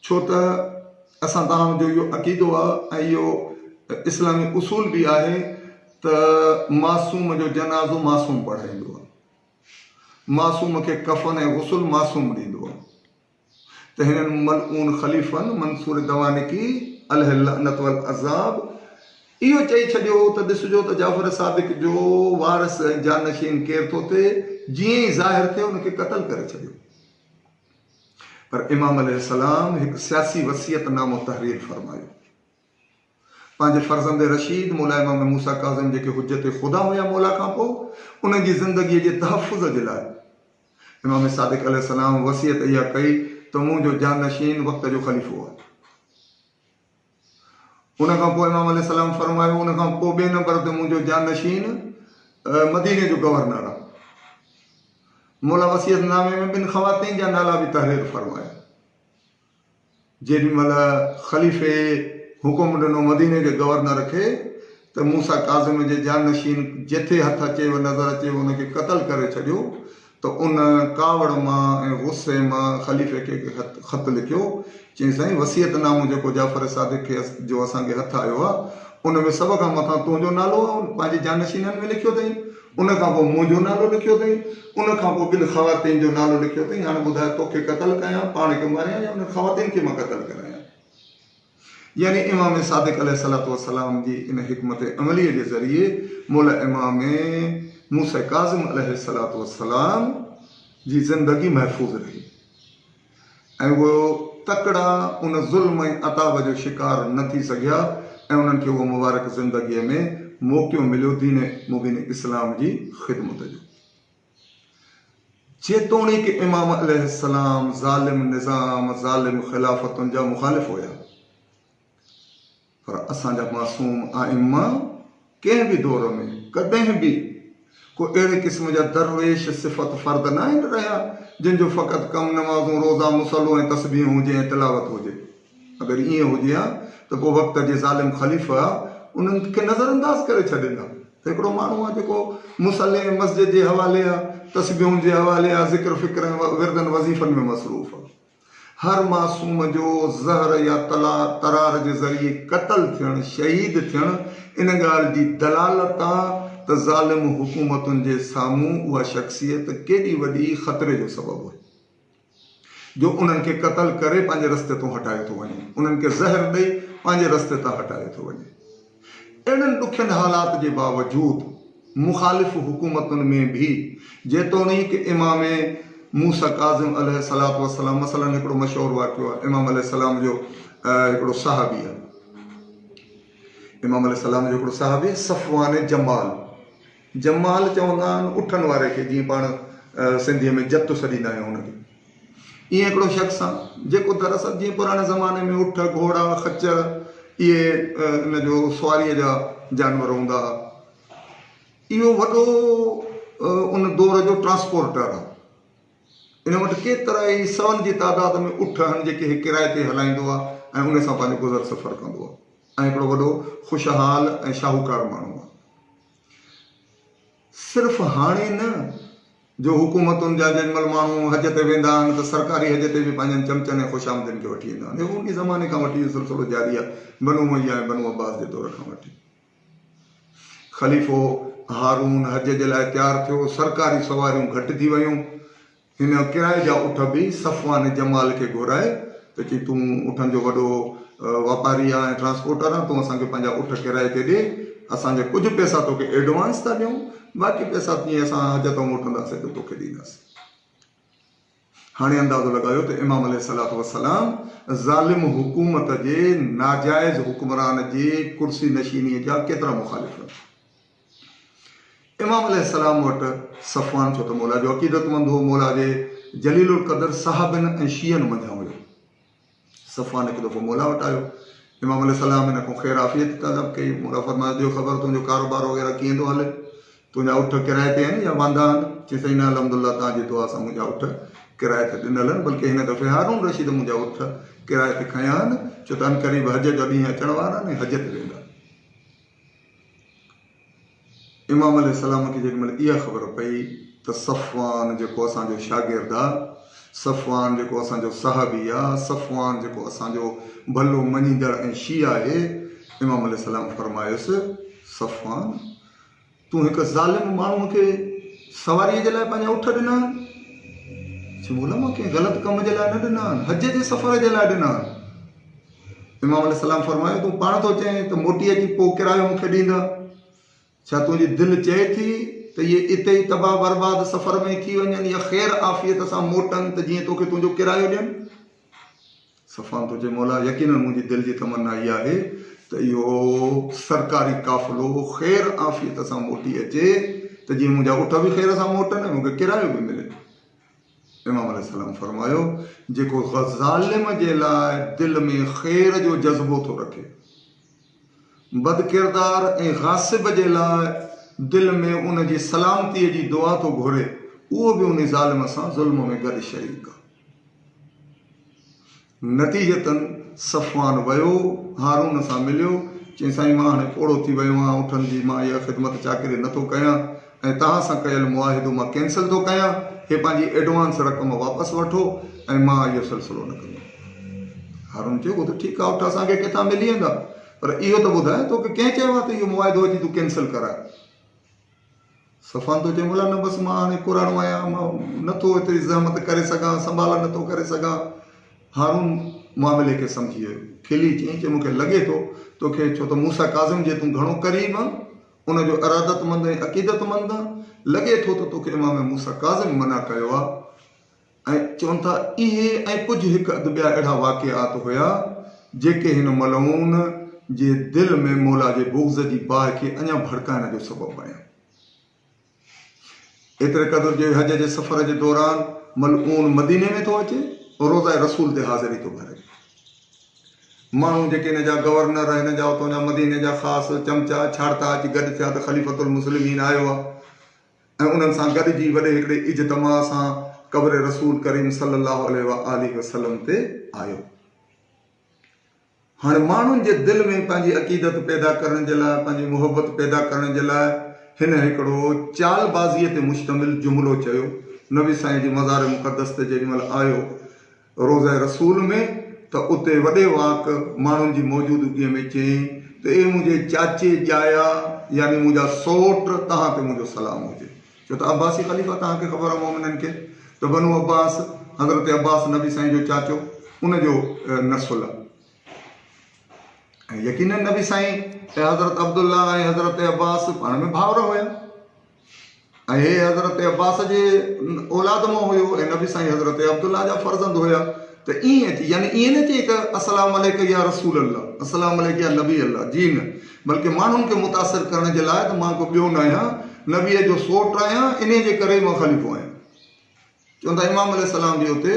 A: छो त असां तव्हांजो इहो अक़ीदो आहे ऐं इहो इस्लामी उसूल बि आहे त मासूम जो जनाज़ो मासूम पढ़ाईंदो आहे, मासूम खे कफ़न ऐं गुस्ल मासूम ॾींदो आहे। त हिननि मलऊन ख़लीफ़नि मंसूर दवानिकी अलैहि लअनत वल अज़ाब इहो चई छॾियो त ॾिसजो त जाफ़र सादिक जो वारिस ऐं जानशीन केरु थो थिए, जीअं ई ज़ाहिर थियो उनखे क़तल करे छॾियो। पर इमाम अलैहिस्सलाम हिकु सियासी वसियतनामो तहरीर फरमायो। पंहिंजे फर्ज़ंद रशीद मौला इमाम मूसा काज़िम जेके हुज्जत ख़ुदा हुया मौला खां पोइ, उन्हनि जी ज़िंदगीअ जे तहफ़ुज़ जे लाइ इमाम सादिक अलैहिस्सलाम वसियत इहा कई त मुंहिंजो जानशीन वक़्त जो ख़लीफ़ो आहे। उन खां पोइ इमाम अलैहिस्सलाम फरमायो, उन खां पोइ ॿिए नंबर ते मुंहिंजो जानशीन मदीने जो गवर्नर आहे। मौला वसियतनामे में ॿिनि ख़वातीन जा नाला बि तहरीर फरमाया। जेॾी महिल ख़लीफ़े हुकुम ॾिनो मदीने जे गवर्नर खे त मूसा काज़िम जे जानशीन जिथे हथ अचेव नज़र अचेव उनखे क़तल करे छॾियो, त उन कावड़ मां ऐं गुस्से मां ख़लीफ़े खे ख़त लिखियो, चई साईं वसियतनामो जेको जाफ़र सादिक खे जो असांखे हथु आयो आहे उन में सभ खां मथां तुंहिंजो नालो पंहिंजे जानशीननि में लिखियो अथई, उन खां पोइ मुंहिंजो नालो लिखियो अथई, उन खां पोइ ॿिनि ख़वातीन जो नालो लिखियो अथई। हाणे ॿुधाए तोखे क़तल कयां, पाण खे मारियां या उन ख़वातीन खे मां क़तल करायां। यानी इमाम सादिक अलैहिस्सलातु वस्सलाम जी इन हिकमत अमलीअ जे ज़रिए मौला इमाम मूसा काज़िम अलैहिस्सलातु वस्सलाम जी ज़िंदगी महफ़ूज़ रही ऐं उहो तकड़ा उन ज़ुल्म ऐं अताब जो शिकार न थी सघिया ऐं उन्हनि खे उहो मुबारक ज़िंदगीअ में मौक़ो मिलियो दीन मुबीन इस्लाम जी ख़िदमत जो। जेतोणीकि इमाम अलैहिस्सलाम ज़ालिम निज़ाम ज़ालिम ख़िलाफ़तुनि जा मुख़ालिफ़ हुया, पर असांजा मासूम आइम्मा कंहिं बि दौर में कॾहिं बि को अहिड़े क़िस्म जा दरवेश सिफ़त फ़र्द न आहिनि रहिया जिन जो फ़क़ति कम नमाज़ूं रोज़ा मुसलो ऐं तस्बीह हुजे ऐं तिलावत हुजे। अगरि ईअं हुजे हा त पोइ वक़्त जे ज़ालिम ख़लीफ़ा उन्हनि खे नज़रअंदाज़ करे छॾींदा। हिकिड़ो माण्हू आहे जेको मुसले मस्जिद जे हवाले आहे, तस्बीहुनि जे हवाले आहे, ज़िक्र फ़िक्र विरदनि वज़ीफ़नि में मसरूफ़ आहे। हर मासूम जो ज़हर या तरार जे ज़रिए क़तल थियणु, शहीद थियणु इन ॻाल्हि जी दलालत आहे त ज़ालिम हुकूमतुनि जे साम्हूं उहा शख़्सियत केॾी वॾी ख़तरे जो सबबु आहे जो उन्हनि खे क़तल करे पंहिंजे रस्ते तां हटाए थो वञे, उन्हनि खे ज़हर ॾेई पंहिंजे रस्ते तां हटाए थो वञे। अहिड़नि ॾुखियनि हालात जे बावजूदि मुख़ालिफ़ हुकूमतुनि में बि जेतोणीकि इमाम मूसा काज़िम अलैहिस्सलातु वस्सलाम मसलन हिकिड़ो मशहूरु वाक़ियो आहे, इमाम अलैहिस्सलाम जो हिकिड़ो साहबी आहे, इमाम अलैहिस्सलाम जो हिकिड़ो साहबी आहे सफ़वान जमाल चवंदा आहिनि उठनि वारे खे, जीअं पाण सिंधीअ में जत सॾींदा आहियूं हुनखे। ईअं हिकिड़ो शख़्स आहे जेको दरअसल जीअं पुराणे ज़माने में उठ घोड़ा खच्चर इहे इन जो सुवारीअ जा जानवर हूंदा हुआ, इहो वॾो उन दौर जो ट्रांसपोर्टर आहे। इन वटि केतिरा ई सवनि जी तादाद में उठ आहिनि जेके किराए ते हलाईंदो आहे ऐं उन सां पंहिंजो गुज़र सफ़र कंदो आहे ऐं हिकिड़ो वॾो ख़ुशहाल ऐं शाहूकार माण्हू आहे। सिर्फ़ु हाणे न जो हुकूमतुनि जा जेॾीमहिल माण्हू हज ते वेंदा आहिनि त सरकारी हज ते बि पंहिंजनि चमचनि ऐं ख़ुशामदनि खे वठी ईंदा आहिनि। उन ज़माने खां वठी इहो सिलसिलो जारी आहे, बनु उमय्या ऐं बनु अब्बास जे दौर खां वठी। ख़लीफ़ो हारून हज जे लाइ तयारु थियो, सरकारी सवारियूं घटि थी वियूं, हिन किराए जा उठ बि सफ़वान जमाल खे घुराए त चई तूं उठनि जो वॾो वापारी आहे ऐं ट्रांसपोर्टर आहे, तूं असांखे पंहिंजा उठ किराए ते ॾे, असांजा कुझु पैसा तोखे एडवांस था ॾियूं, बाक़ी पैसा जीअं असां हज तां मोटंदासीं त तोखे ॾींदासीं। हाणे अंदाज़ो लॻायो त इमाम अलैहिस्सलातु वस्सलाम ज़ालिम हुकूमत जे नाजाइज़ हुक्मरान जे कुर्सी नशीनीअ जा केतिरा मुख़ालिफ़। इमाम अलैहिस्सलाम वटि सफ़वान छो त मौला जो अक़ीदतमंद हो, मौला जे जलीलुल क़दर साहबनि ऐं शीयनि मंझां हुयो। सफ़वान हिकु दफ़ो मौला वटि आयो। इमाम अलैहिस्सलाम हिन खां ख़ैर आफ़ियत तलब कई। मौला फरमायो ॾियो ख़बर तुंहिंजो कारोबार वग़ैरह कीअं थो हले, तुंहिंजा उठ किराए ते आहिनि या वांदा आहिनि? चई साईं न अल्हम्दुलिल्लाह तव्हांजी दुआ सां मुंहिंजा उठ किराए ते ॾिनल आहिनि, बल्कि हिन दफ़े हारून रशीद मुंहिंजा उठ किराए ते खयां आहिनि, छो त अनक़रीब हज जो ॾींहुं अचण वारा आहिनि, हज ते वेंदा। इमाम अलैहिस्सलाम खे जेॾीमहिल इहा ख़बर पई त सफ़वान जेको असांजो शागिर्द आहे, सफ़वान जेको असांजो साहबी आहे, सफ़वान जेको असांजो भलो मञींदड़ ऐं शी आहे, इमाम अलैहिस्सलाम फरमायुसि सफ़वान तूं हिकु ज़ालिम माण्हूअ खे सवारीअ जे लाइ पंहिंजा उठ ॾिना आहिनि? मौला मां कंहिं ग़लति कम जे लाइ न ॾिना आहिनि, हज जे सफ़र जे लाइ ॾिना आहिनि। इमाम अलैहिस्सलाम फरमायो तूं पाण थो चएं त मोटी अची पोइ किरायो मूंखे ॾींदा? छा तुंहिंजी दिलि चए थी त इहे इते ई तबाह बर्बाद सफ़र में थी वञनि या ख़ैर आफ़ियत सां मोटनि त जीअं तोखे तुंहिंजो किरायो ॾियनि? सफ़वान थो चए मौला यकीननि मुंहिंजी दिलि जी तमन्ना इहा आहे त इहो सरकारी काफ़िलो ख़ैर आफ़ियत सां मोटी अचे त जीअं मुंहिंजा उठ बि ख़ैर सां मोटनि ऐं मूंखे किरायो बि मिले। इमाम अलैहिस्सलाम फरमायो जेको ज़ालिम जे लाइ दिलि में ख़ैर जो जज़्बो थो रखे, बदकिरदार ऐं ग़ासिब जे लाइ दिलि में उन जी सलामतीअ जी दुआ थो घुरे, उहो बि उन ज़ालिम सां ज़ुल्म में गॾु शरीक आहे। नतीजतन सफ़वान वियो, हारून सां मिलियो, चई साईं मां हाणे पोड़ो थी वियो आहियां, उठनि जी मां इहा ख़िदमत चाकरी नथो कयां ऐं तव्हां सां कयल मुआहिदो मां कैंसिल थो कयां, हे पंहिंजी एडवांस रक़म वापसि वठो ऐं मां इहो सिलसिलो न कंदुमि। हारून चयो उहो त ठीकु आहे, उठ असांखे किथां मिली वेंदा, पर इहो त ॿुधाए तोखे कंहिं चयो आहे त इहो मुआहिदो अची तूं कैंसिल कराए? सफ़वान थो चए मौला न बसि मां हाणे कुराणो आहियां, मां नथो एतिरी ज़हमत करे सघां, संभाल नथो करे सघां। हारून मामले खे सम्झी वियो, खिली चई मूंखे लॻे थो तोखे, छो त मूसा काज़िम जे तूं घणो क़रीब आहे, उनजो इरादतमंद ऐं अक़ीदतमंद आहे, लॻे थो त तोखे इमाम मूसा काज़िम मना कयो आहे। ऐं चवनि था इहे ऐं कुझु हिकु अधु ॿिया अहिड़ा वाक़िआत हुया जेके हिन मलऊन जे दिलि में मौला जे बुग़्ज़ जी बाहि खे अञा भड़काइण जो सबबु बणिया। एतिरे क़दुरु जो हज जे सफ़र जे दौरान मलऊन मदीने में थो अचे, रोज़ा रसूल ते हाज़िरी थो भरे। माण्हू जेके हिन जा गवर्नर, हिन जा उतां जा मदीने जा ख़ासि चमचा छाड़ता अची गॾु थिया त ख़लीफ़तुल मुस्लिमीन आयो आहे ऐं उन्हनि सां गॾिजी वॾे हिकिड़े इज्तमा सां क़ब्र रसूल करीम सल्लल्लाहु अलैहि वसल्लम ते आयो। हाणे माण्हुनि जे दिलि में पंहिंजी अक़ीदत पैदा करण जे लाइ, पंहिंजी मुहबत पैदा करण जे लाइ हिन हिकिड़ो चालबाज़ीअ ते मुश्तमिल जुमिलो चयो। नबी साईं जी मज़ार मुक़दस ते जेॾीमहिल आयो रोज़ा रसूल में, त उते वॾे वाक माण्हुनि जी मौजूदगीअ में चयईं त ए मुंहिंजे चाचे ॼाया यानी मुंहिंजा सौट, तव्हां ते मुंहिंजो सलाम हुजे। छो त अब्बासी ख़लीफ़ा तव्हांखे ख़बर आहे मोमिननि खे त बनु अब्बास, हज़रत अब्बास नबी साईं जो चाचो, उनजो नसुल आहे। ऐं यकीनन नबी साईं ऐं हज़रत अब्दुल्ला ऐं हज़रत अब्बास पाण में भाउर हुया ऐं हे हज़रत अब्बास जे औलाद मां हुयो ऐं नबी साईं हज़रत अब्दुल्ला जा फर्ज़ंद हुया। त ईअं अची यानी ईअं न चई त अस्सलाम अलैक या रसूल अल्लाह, अस्सलाम अलैक या नबी अल्लाह, जी न, बल्कि माण्हुनि खे मुतासिर करण जे लाइ त मां को ॿियो न आहियां, नबीअ जो सोट आहियां, इन जे करे मां ख़लीफ़ो आहियां। चवंदा इमाम अलैहिस्सलाम जी उते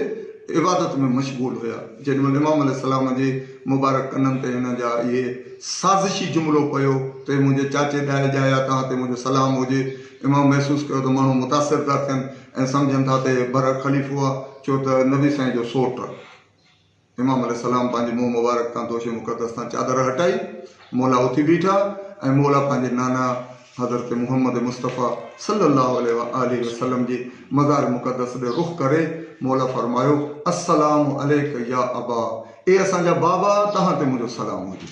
A: इबादत में मशगूल हुया। जेॾीमहिल इमाम अलैहिस्सलाम जे मुबारक कननि ते हिन जा इहे साज़िशी जुमिलो पियो त मुंहिंजे चाचे ॾाए ॼाया, तव्हां ते मुंहिंजो सलाम हुजे, इमाम महसूसु कयो त माण्हू मुतासिर था थियनि ऐं सम्झनि था त बर ख़लीफ़ो आहे, छो त नबी साईं जो सोट आहे। इमाम अलैहिस्सलाम पंहिंजे मुंहुं मुबारक तां दोश मुक़दस तां चादर हटाई, मौला उथी बीठा ऐं मौला पंहिंजे नाना हज़रत मुहम्मद मुस्तफ़ा सल्लल्लाहु अलैहि वसल्लम जी मज़ार मुक़दस ॾे रुख़ करे मौला फरमायो अस्सलामु अलैक या अबा, ए असांजा बाबा, तव्हां ते मुंहिंजो सलाम हुजे।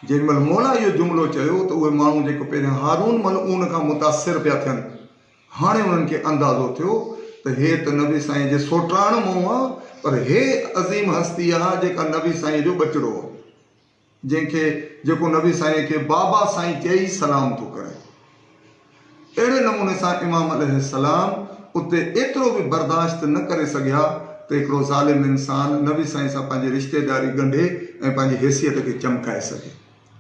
A: जेॾीमहिल मौला इहो जुमिलो चयो त उहे माण्हू जेको पहिरियां हारून मलऊन खां मुतासिर पिया थियनि, हाणे उन्हनि खे अंदाज़ो थियो त हे त नबी साईं जे सोटाण मां आहे, पर हे अज़ीम हस्ती आहे जेका नबी साईं जो ॿचिड़ो आहे, जंहिंखे जेको नबी साईं खे बाबा साईं चई सलाम थो करे। अहिड़े नमूने सां इमाम अलैहिस्सलाम उते एतिरो बि बर्दाश्त न करे सघिया त हिकिड़ो ज़ालिम इंसान नबी साईं सां पंहिंजी रिश्तेदारी ॻंढे ऐं पंहिंजी हैसियत खे चमकाए सघे।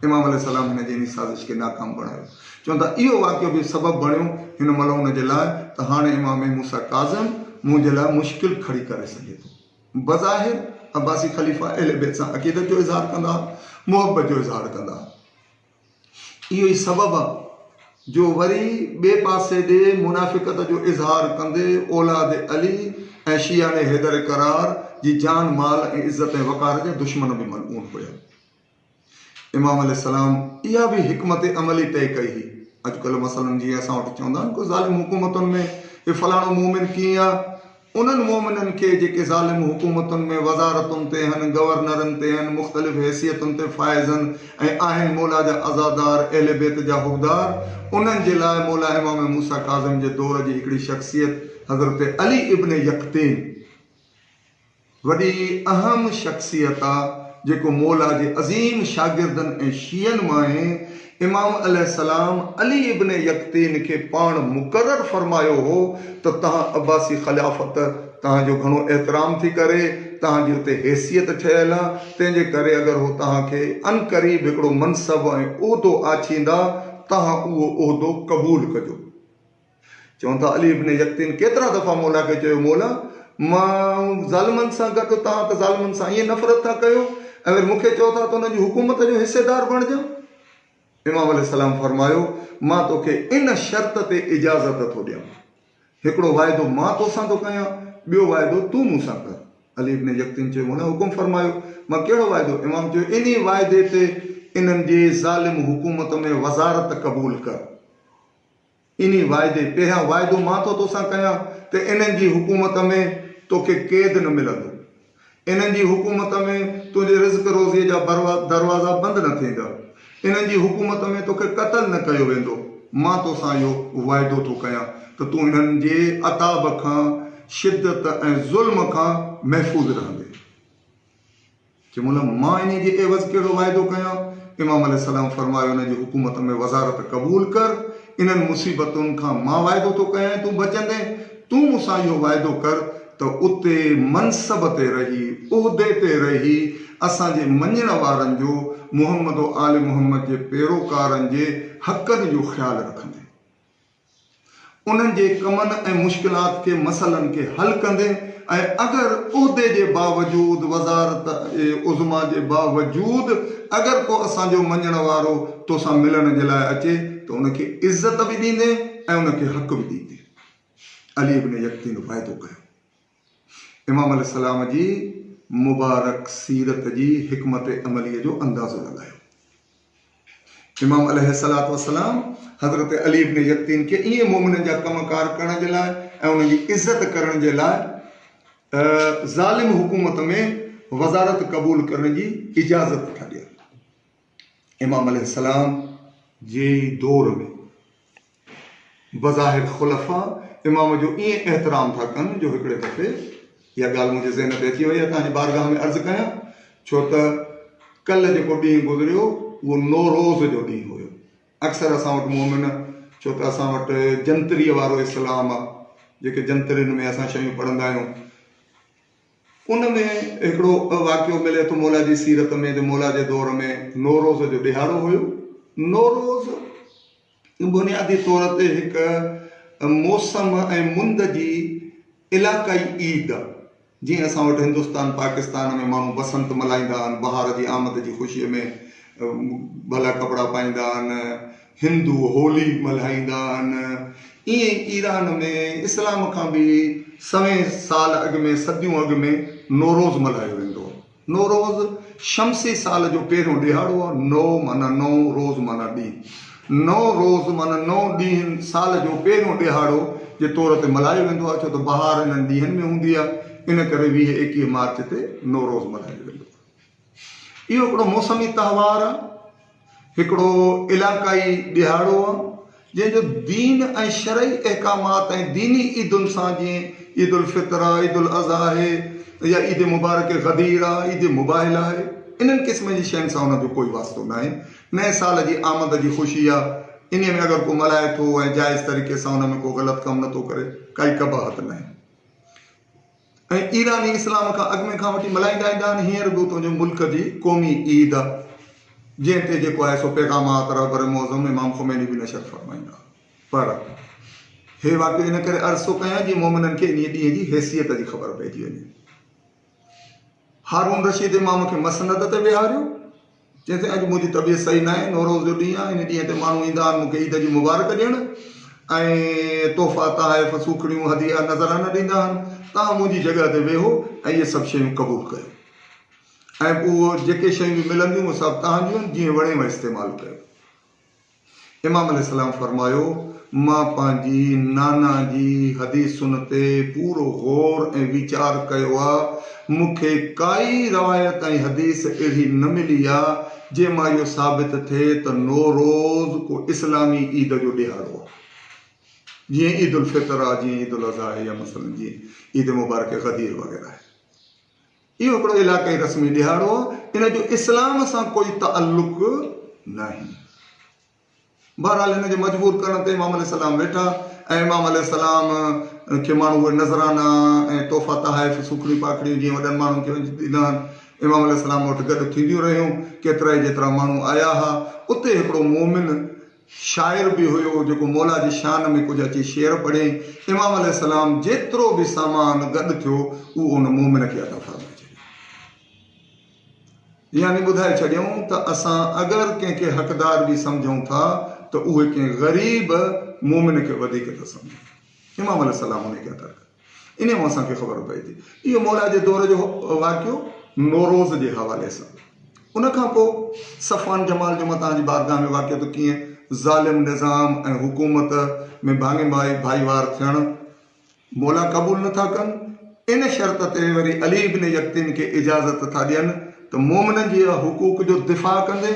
A: इमाम अलैहिस्सलाम हिन जी इन साज़िश खे नाकाम बणायो। चवनि था इहो वाक़ियो बि सबबु बणियो हिन महिल हुन जे लाइ त हाणे इमाम मूसा काज़िम मुंहिंजे लाइ मुश्किल खड़ी करे सघे थो। बज़ाहिर अब्बासी ख़लीफ़ा अहले बैत सां अक़ीदत जो इज़हार कंदा, मुहबत जो इज़हार कंदा। इहो ई सबबु आहे जो वरी ॿिए पासे ॾे मुनाफ़िक़त जो इज़हार कंदे औलाद अली ऐं शियान हैदर करार जी जान माल ऐं इज़त ऐं वक़ार जा दुश्मन बि मलऊन हुया। इमाम अलैहिस्सलाम इहा बि हिकमत अमली तय कई हुई। अॼुकल्ह मसलन जीअं असां वटि चवंदा आहिनि को ज़ालिम हुकूमतुनि में हे फलाणो मोमिन कीअं आहे, उन्हनि मोमिननि खे जेके ज़ालिम हुकूमतुनि में वज़ारतुनि ते आहिनि, गवर्नरनि ते आहिनि, मुख़्तलिफ़ हैसियतुनि ते फ़ाइज़नि ऐं आहिनि मौला जा अज़ादार अहले बैत जा हुबदार, उन्हनि जे लाइ मौला इमाम मूसा काज़िम जे दौर जी हिकिड़ी शख़्सियत हज़रत अली इब्न यक़तीन वॾी अहम शख़्सियत आहे जेको मौला जे अज़ीम शागिर्दनि ऐं शियनि मां आहे। इमाम अलैहिस्सलाम अली इब्न यक़तीन खे पाण मुक़ररु फरमायो हो त तव्हां अब्बासी ख़िलाफ़त तव्हांजो घणो एहतराम थी करे, तव्हांजी हुते हैसियत ठहियलु आहे, तंहिंजे करे अगरि हो तव्हांखे अनक़रीब हिकिड़ो मनसब ऐं उहिदो आछींदा तव्हां उहो उहिदो क़बूल कजो। चवनि था अली इब्न यक़तीन केतिरा दफ़ा मौला खे चयो, मौला मां ज़ालिमनि सां गॾु, तव्हां त ज़ालिमनि सां ईअं नफ़रत था कयो, अगरि मूंखे चओ था त हुनजी हुकूमत जो हिसेदार बणिजां। इमाम अलैहिस्सलाम फरमायो मां तोखे इन शर्त ते इजाज़त थो ॾियां, हिकिड़ो वाइदो मां तोसां थो कयां, ॿियो वाइदो तूं मूंसां कर। अली इब्न यक़तीन चयो मौला हुकुम फरमायो। मां कहिड़ो वाइदो? इमाम चयो इन वाइदे ते इन्हनि जे ज़ालिम हुकूमत में वज़ारत क़बूल कर। इन वाइदे पहिरियां वाइदो मां थो तोसां कयां त इन्हनि जी हुकूमत में तोखे क़ैद न मिलंदो, इन्हनि जी हुकूमत में तुंहिंजे रिज़्क़ रोज़ीअ जा दरवाज़ा बंदि न थींदा, इन्हनि जी हुकूमत में तोखे क़त्ल न कयो वेंदो। मां तोसां इहो वाइदो थो कयां त तूं इन्हनि जे अताब खां, शिदत ऐं ज़ुल्म खां महफ़ूज़ रहंदे। चयो मौला मां इन जे एवज़ कहिड़ो वाइदो कयां? इमाम अलैहिस्सलाम फरमायो उन जी हुकूमत में वज़ारत क़बूल कर, इन्हनि मुसीबतुनि खां मां वाइदो थो कयां तूं बचंदे, तूं मूंसां इहो वाइदो कर त उते मनसब ते रही, उहिदे ते रही, असांजे मञण वारनि जो, मुहम्मद आल मुहम्मद जे पैरोकारनि जे हक़नि जो ख़्यालु रखंदे, उन्हनि जे कमनि ऐं मुश्किलात खे, मसइलनि खे हल कंदे, ऐं अगरि उहिदे जे बावजूदि, वज़ारत उज़मा जे बावजूदि अगरि को असांजो मञण वारो तोसां मिलण जे लाइ अचे त उनखे इज़त बि ॾींदे ऐं उनखे हक़ बि ॾींदे। अली इब्न यक़तीन वाइदो कयो। इमाम अलैहिस्सलाम जी मुबारक सीरत जी हिकमत अमलीअ जो अंदाज़ो लॻायो। इमाम अलैहिस्सलातु वस्सलाम हज़रत अली इब्न यक़तीन खे ईअं मोमिननि जा कमकार करण जे लाइ ऐं उन्हनि जी इज़त करण जे लाइ ज़ालिम हुकूमत में वज़ारत क़बूल करण जी इजाज़त था ॾियनि। इमाम अलैहिस्सलाम जे दौर में बज़ाहिर ख़ुलफ़ा इमाम जो ईअं एहतराम था कनि जो हिकिड़े दफ़े इहा ॻाल्हि मुंहिंजे ज़हन ते अची वई आहे, तव्हांजी बारगाह में अर्ज़ु कयां, छो त कल्ह जेको ॾींहुं गुज़रियो उहो नौरोज़ जो ॾींहुं हुयो। अक्सर असां वटि मोमिन, छो त असां वटि जंतरीअ वारो इस्लाम आहे, जेके जंतरियुनि में असां शयूं पढ़ंदा आहियूं, उन में हिकिड़ो वाक़ियो मिले थो मौला जी सीरत में, जो मौला जे दौर में नौरोज़ जो ॾिहाड़ो हुयो। नौरोज़ बुनियादी तौर ते हिकु मौसम ऐं मुंद जी इलाक़ाई ईद आहे। जीअं असां वटि हिंदुस्तान पाकिस्तान में माण्हू बसंत मल्हाईंदा आहिनि, बहार जी आमद जी ख़ुशीअ में भला कपिड़ा पाईंदा आहिनि, हिंदू होली मल्हाईंदा आहिनि, ईअं ई ईरान में इस्लाम खां बि सवें साल अॻु में, सदियूं अॻु में नौरोज़ मल्हायो वेंदो आहे। नौरोज़ शमसी साल जो पहिरियों ॾिहाड़ो आहे। नौ माना नौ, रोज़ माना ॾींहुं। नौरोज़ माना 9 ॾींहं साल जो पहिरियों ॾिहाड़ो जे तौर ते मल्हायो वेंदो आहे, छो त बहार इन्हनि ॾींहंनि में हूंदी आहे, इन करे 20-21 मार्च ते नौरोज़ मल्हायो वेंदो आहे। इहो हिकिड़ो मौसमी त्योहार आहे, हिकिड़ो इलाक़ाई ॾिहाड़ो आहे, जंहिंजो दीन ऐं शरई अहकामात ऐं दीनी ईदुनि सां, जीअं ईद उल फितर आहे, ईद उल अज़हा आहे, या ईद मुबारक गदीर आहे, ईद मुबाहिल आहे, इन्हनि क़िस्म जी शयुनि सां हुनजो कोई वास्तो न आहे। नए साल जी आमद जी ख़ुशी आहे, इन में अगरि को मल्हाए थो ऐं जाइज़ तरीक़े सां हुन में को ग़लति कमु नथो करे, काई कबाहत न आहे। ऐं ईरानी इस्लाम खां अॻु में खां वठी मल्हाईंदा ईंदा आहिनि। हींअर बि तुंहिंजो मुल्क जी क़ौमी ईद आहे, जंहिं ते जेको आहे सो पैगामात रहबर मौज़ूम इमाम ख़ुमैनी बि नशर फ़रमाईंदा। पर हे वाक़ियो इन करे अर्ज़ थो कयां जीअं मोमिननि खे इन ॾींहं जी हैसियत जी ख़बर पइजी वञे। हारून रशीद इमाम खे मसनद ते विहारियो, चइसि अॼु मुंहिंजी तबियत सही न आहे, नौरोज़ जो ॾींहुं आहे, इन ॾींहं ते माण्हू ईंदा आहिनि मूंखे ईद जी मुबारक ॾियणु ऐं तोहफ़ा तहाइफ़ सूखड़ियूं हदिया नज़राना ॾींदा आहिनि, तव्हां मुंहिंजी जॻह ते वेहो ऐं इहे सभु शयूं क़बूलु कयो ऐं उहो जेके शयूं बि मिलंदियूं उहे सभु तव्हांजियूं आहिनि, जीअं वणेव इस्तेमालु कयो। इमाम अलैहिस्सलाम फरमायो, मां पंहिंजी नाना जी हदीसुनि ते पूरो गौर ऐं वीचार कयो आहे, मूंखे काई रवायत ऐं हदीस अहिड़ी न मिली आहे जंहिं मां इहो साबित थिए त नौरोज़ को इस्लामी ईद जो ॾिहाड़ो आहे, जीअं ईद उल फितर आहे, जीअं ईद उल अज़हा आहे, या मसलन जीअं ईद मुबारक ग़दीर वग़ैरह आहे। इहो हिकिड़ो इलाक़ाई रस्मी ॾिहाड़ो आहे, इन जो इस्लाम सां कोई ताल्लुक़ न आहे। बहरहाल हिन जे मजबूर करण ते इमाम अलैहिस्सलाम वेठा ऐं इमाम अलैहिस्सलाम खे माण्हू उहे नज़राना ऐं तोहफ़ा तहाइफ़ सूखड़ियूं पाखड़ियूं जीअं वॾनि माण्हुनि खे ॾींदा आहिनि, इमाम अलैहिस्सलाम वटि गॾु थींदियूं रहियूं। केतिरा ई जेतिरा माण्हू आया हुआ, उते हिकिड़ो मोमिन शाइर बि हुयो जेको मौला जी शान में कुझु अची शेर पढ़ियईं। इमाम अलैहिस्सलाम जेतिरो बि सामान गॾु थियो उहो उन मोमिन खे अता फरमाए छॾियो। यानी ॿुधाए छॾियऊं त असां अगरि कंहिंखे हक़दार बि सम्झूं था त उहे कंहिं ग़रीब मोमिन खे वधीक था सम्झनि। इमाम अलैहिस्सलाम उन खे अता कयो। इन मां असांखे ख़बर पए थी इहो मौला जे दौर जो वाक़ियो नौरोज़ जे हवाले सां। उन खां पोइ सफ़वान जमाल जो मां तव्हांजी बारगाह में वाक़ियो त कीअं ज़ालिम निज़ाम ऐं हुकूमत में भाङे भाईवार थियणु मौला क़बूल नथा कनि। इन शर्त ते वरी अली इब्न यक़्तीन खे इजाज़त था ॾियनि त मोमिननि जे हुकूक जो दिफ़ा कंदे,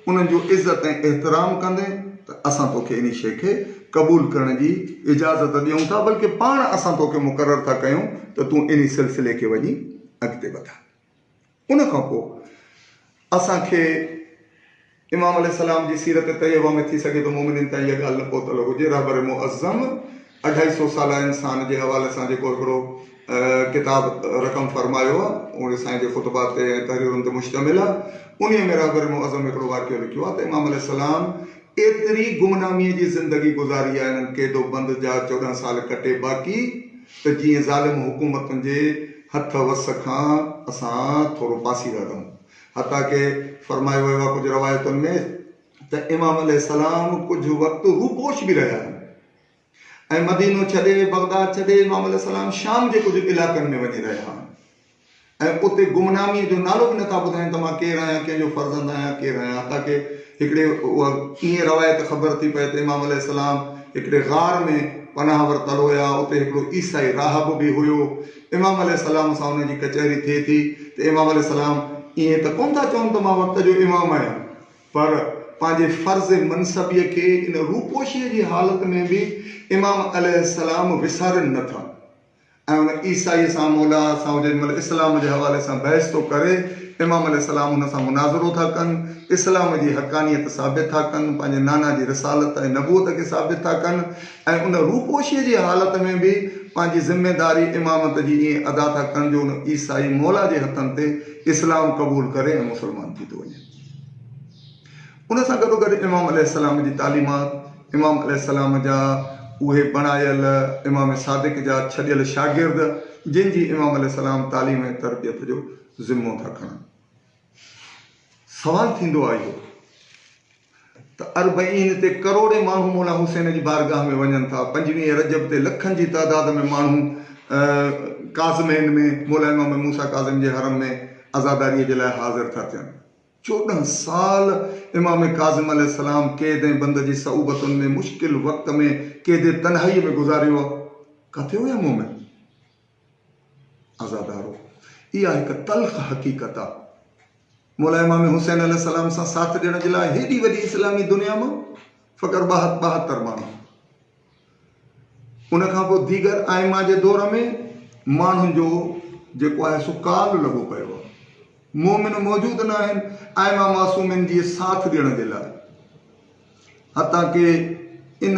A: उन्हनि जो इज़त ऐं एहतराम कंदे त असां तोखे इन शइ खे क़बूल करण जी इजाज़त ॾियूं था, बल्कि पाण असां तोखे मुक़ररु था कयूं त तूं इन सिलसिले खे वञी अॻिते वधा। उन खां पोइ असांखे इमाम अलैहिस्सलाम जी सीरत तय्यबा में थी सघे त मोमिननि ताईं इहा ॻाल्हि न पहुतल हुजे। रहबर मुअज़्ज़म 250 साला इंसान जे हवाले सां जेको हिकिड़ो किताब रक़म फरमायो आहे, उहे साईं जे ख़ुतबा ते ऐं तहरीरुनि ते मुश्तमिल आहे। उन में रहबर मुअज़्ज़म हिकिड़ो वाक़ियो लिखियो आहे त इमाम अलैहिस्सलाम एतिरी गुमनामीअ जी ज़िंदगी गुज़ारी आहे, इन्हनि क़ैदो बंदि जा 14 साल कटे बाक़ी, त जीअं ज़ालिम हुकूमतुनि जे हथ वस खां असां थोरो पासीरा रहूं। हता के फरमायो वियो आहे कुझु रवायतुनि में त इमाम अलैहिस्सलाम कुझु वक़्तु रूपोश बि रहिया आहिनि ऐं मदीनो छॾे बगदाद छॾे इमाम अलैहिस्सलाम शाम जे कुझु इलाइक़नि में वञी रहिया आहिनि ऐं उते गुमनामीअ जो नालो बि नथा ॿुधाइनि त मां केरु आहियां, कंहिंजो फर्ज़ंद आहियां, केरु आहियां। ताकी हिकिड़े उहा ईअं रवायत ख़बर थी पए त इमाम अलैहिस्सलाम हिकिड़े ग़ार में पनाह वरितल हुया, उते हिकिड़ो ईसाई राहब बि हुयो। इमाम अलैहिस्सलाम सां हुनजी कचहरी थिए थी त इमाम अलैहिस्सलाम ईअं त कोन था चवनि त मां वक़्त जो इमाम आहियां, पर पंहिंजे फ़र्ज़ मनसबीअ खे इन रूपोशीअ जी हालत में बि इमाम अलैहिस्सलाम विसारनि नथा ऐं उन ईसाईअ सां मौला सां जेॾी महिल इस्लाम जे हवाले सां बहस थो करे, इमाम अलैहिस्सलाम हुन सां मुनाज़रो था कनि, इस्लाम जी हक़ानियत साबित था कनि, पंहिंजे नाना जी रिसालत ऐं नबूअत खे साबित था कनि ऐं उन रूपोशीअ जी हालत में बि पंहिंजी ज़िम्मेदारी इमामत जी ईअं अदा था कनि जो उन ईसाई मौला जे हथनि ते इस्लाम क़बूल करे ऐं मुस्लमान थी थो वञे। उन सां गॾोगॾु इमाम अलैहिस्सलाम जी तालीमात, इमाम अलैहिस्सलाम जा उहे बणायल इमाम सादिक जा छॾियल शागिर्द जिन जी इमाम अलैहिस्सलाम तालीम ऐं तरबियत जो ज़िम्मो था खणनि। सवाल थींदो आहे इहो त अरबईन ते करोड़े माण्हू मौला हुसैन जी बारगाह में वञनि था, 25 रजब ते लखनि जी तादाद में माण्हू काज़मैन में मौला इमाम मूसा काज़िम जे हरम में आज़ादारीअ जे लाइ हाज़िर था थियनि। 14 साल इमाम काज़िम अलैहिस्सलाम क़ैद ऐं बंद जी सऊबतुनि में मुश्किल वक़्त में क़ैद तन्हाईअ में गुज़ारियो आहे। किथे हुया मोमिन? आज़ादारो। इहा हिकु तल्ख़ हक़ीक़त आहे। मौला इमाम हुसैन अलैहिस्सलाम सां साथ ॾियण जे लाइ हेॾी वॾी इस्लामी दुनिया मां फ़क़्ति 72 माण्हू। उन खां पोइ दीगर आइमा जे दौर में माण्हुनि जो जेको आहे सो काल लॻो पियो आहे। मोमिन मौजूदु न आहिनि आइमा मासूमिन जी साथ ॾियण जे लाइ। हता के इन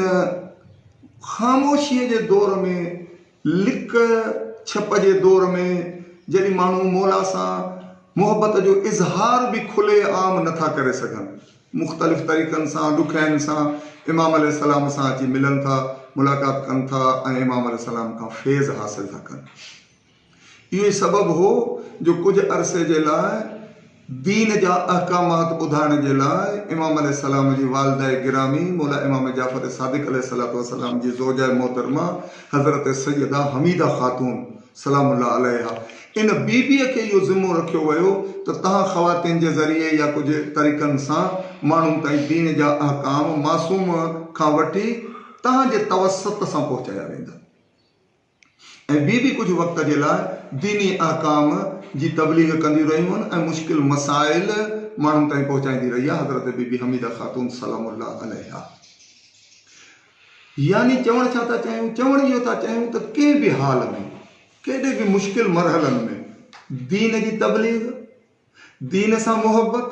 A: ख़ामोशीअ जे दौर में, लिक छप जे दौर में, जॾहिं माण्हू मौला सां मुहबत जो इज़हार भी खुले आम नथा करे सघनि। मुख़्तलिफ़ तरीक़नि सां ॾुखियाईनि सां इमाम अलैहिस्सलाम सां अची मिलनि था, मुलाक़ात कनि था ऐं इमाम अलैहिस्सलाम खां फैज़ हासिल था कनि। इहो ई सबबु हो जो कुझु अरसे जे लाइ दीन जा अहकामात ॿुधाइण जे लाइ इमाम अलैहिस्सलाम जी वालिदा गिरामी मौला इमाम जाफ़र सादिक़ अलैहिस्सलातु वस्सलाम जी ज़ौजा मोहतरमा हज़रत सैयदा हमीदा ख़ातून सलामुल्लाह अलैहा इन बीबीअ खे इहो ज़िम्मो रखियो वियो त तव्हां ख़वातीन जे ज़रिए या कुझु तरीक़नि सां माण्हुनि ताईं दीन जा अहकाम मासूम खां वठी तव्हांजे तवसत सां पहुचाया वेंदा। ऐं ॿी बि कुझु वक़्त जे लाइ दीनी अहकाम जी तबलीग कंदियूं रहियूं आहिनि ऐं मुश्किल मसाइल माण्हुनि ताईं पहुचाईंदी रही आहे हज़रत बीबी हमीदा ख़ातून सलामुल्लाह अलैहा। यानी चवण छा था चाहियूं, चवण इहो था चाहियूं त कंहिं बि हाल में केॾे बि मुश्किल मरहलनि में दीन जी तबलीग, दीन सां मुहबत,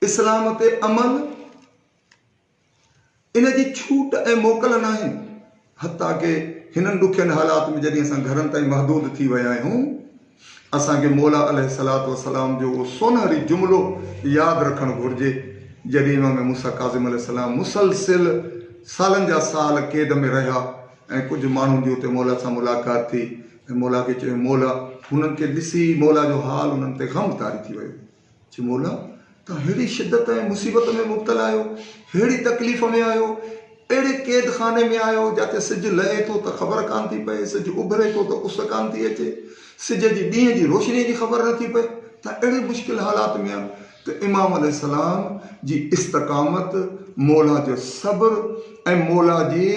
A: इस्लाम ते अमल, इन जी छूट ऐं मोकल न आहे। हता के हिननि ॾुखियनि हालात में जॾहिं असां घरनि ताईं महदूद थी विया आहियूं, असांखे मौला अलैहिस्सलातु वस्सलाम जो उहो सोनहरी जुमिलो यादि रखणु घुरिजे जॾहिं इमाम मूसा काज़िम अलैहिस्सलाम मुसलसिल सालनि जा साल क़ैद में रहिया ऐं कुझु माण्हुनि जी उते मौला सां मुलाक़ात थी ऐं मौला खे चयो, मौला हुननि खे ॾिसी मौला जो हाल हुननि ते ग़म तारी थी वियो। चयो, मौला तव्हां अहिड़ी शिदत ऐं मुसीबत में मुब्तला आहियो, अहिड़ी तकलीफ़ में आहियो, अहिड़े क़ैद खाने में आहियो जिते सिजु लहे थो त ख़बर कान थी पए, सिजु उभरे थो त उस कान थी अचे, सिज जी ॾींहं जी रोशनीअ जी ख़बर नथी पए, तव्हां अहिड़े मुश्किल हालात में आहियो। त इमाम अलैहिस्सलाम जी इस्तक़ामत, मौला जो सब्र ऐं मौला जी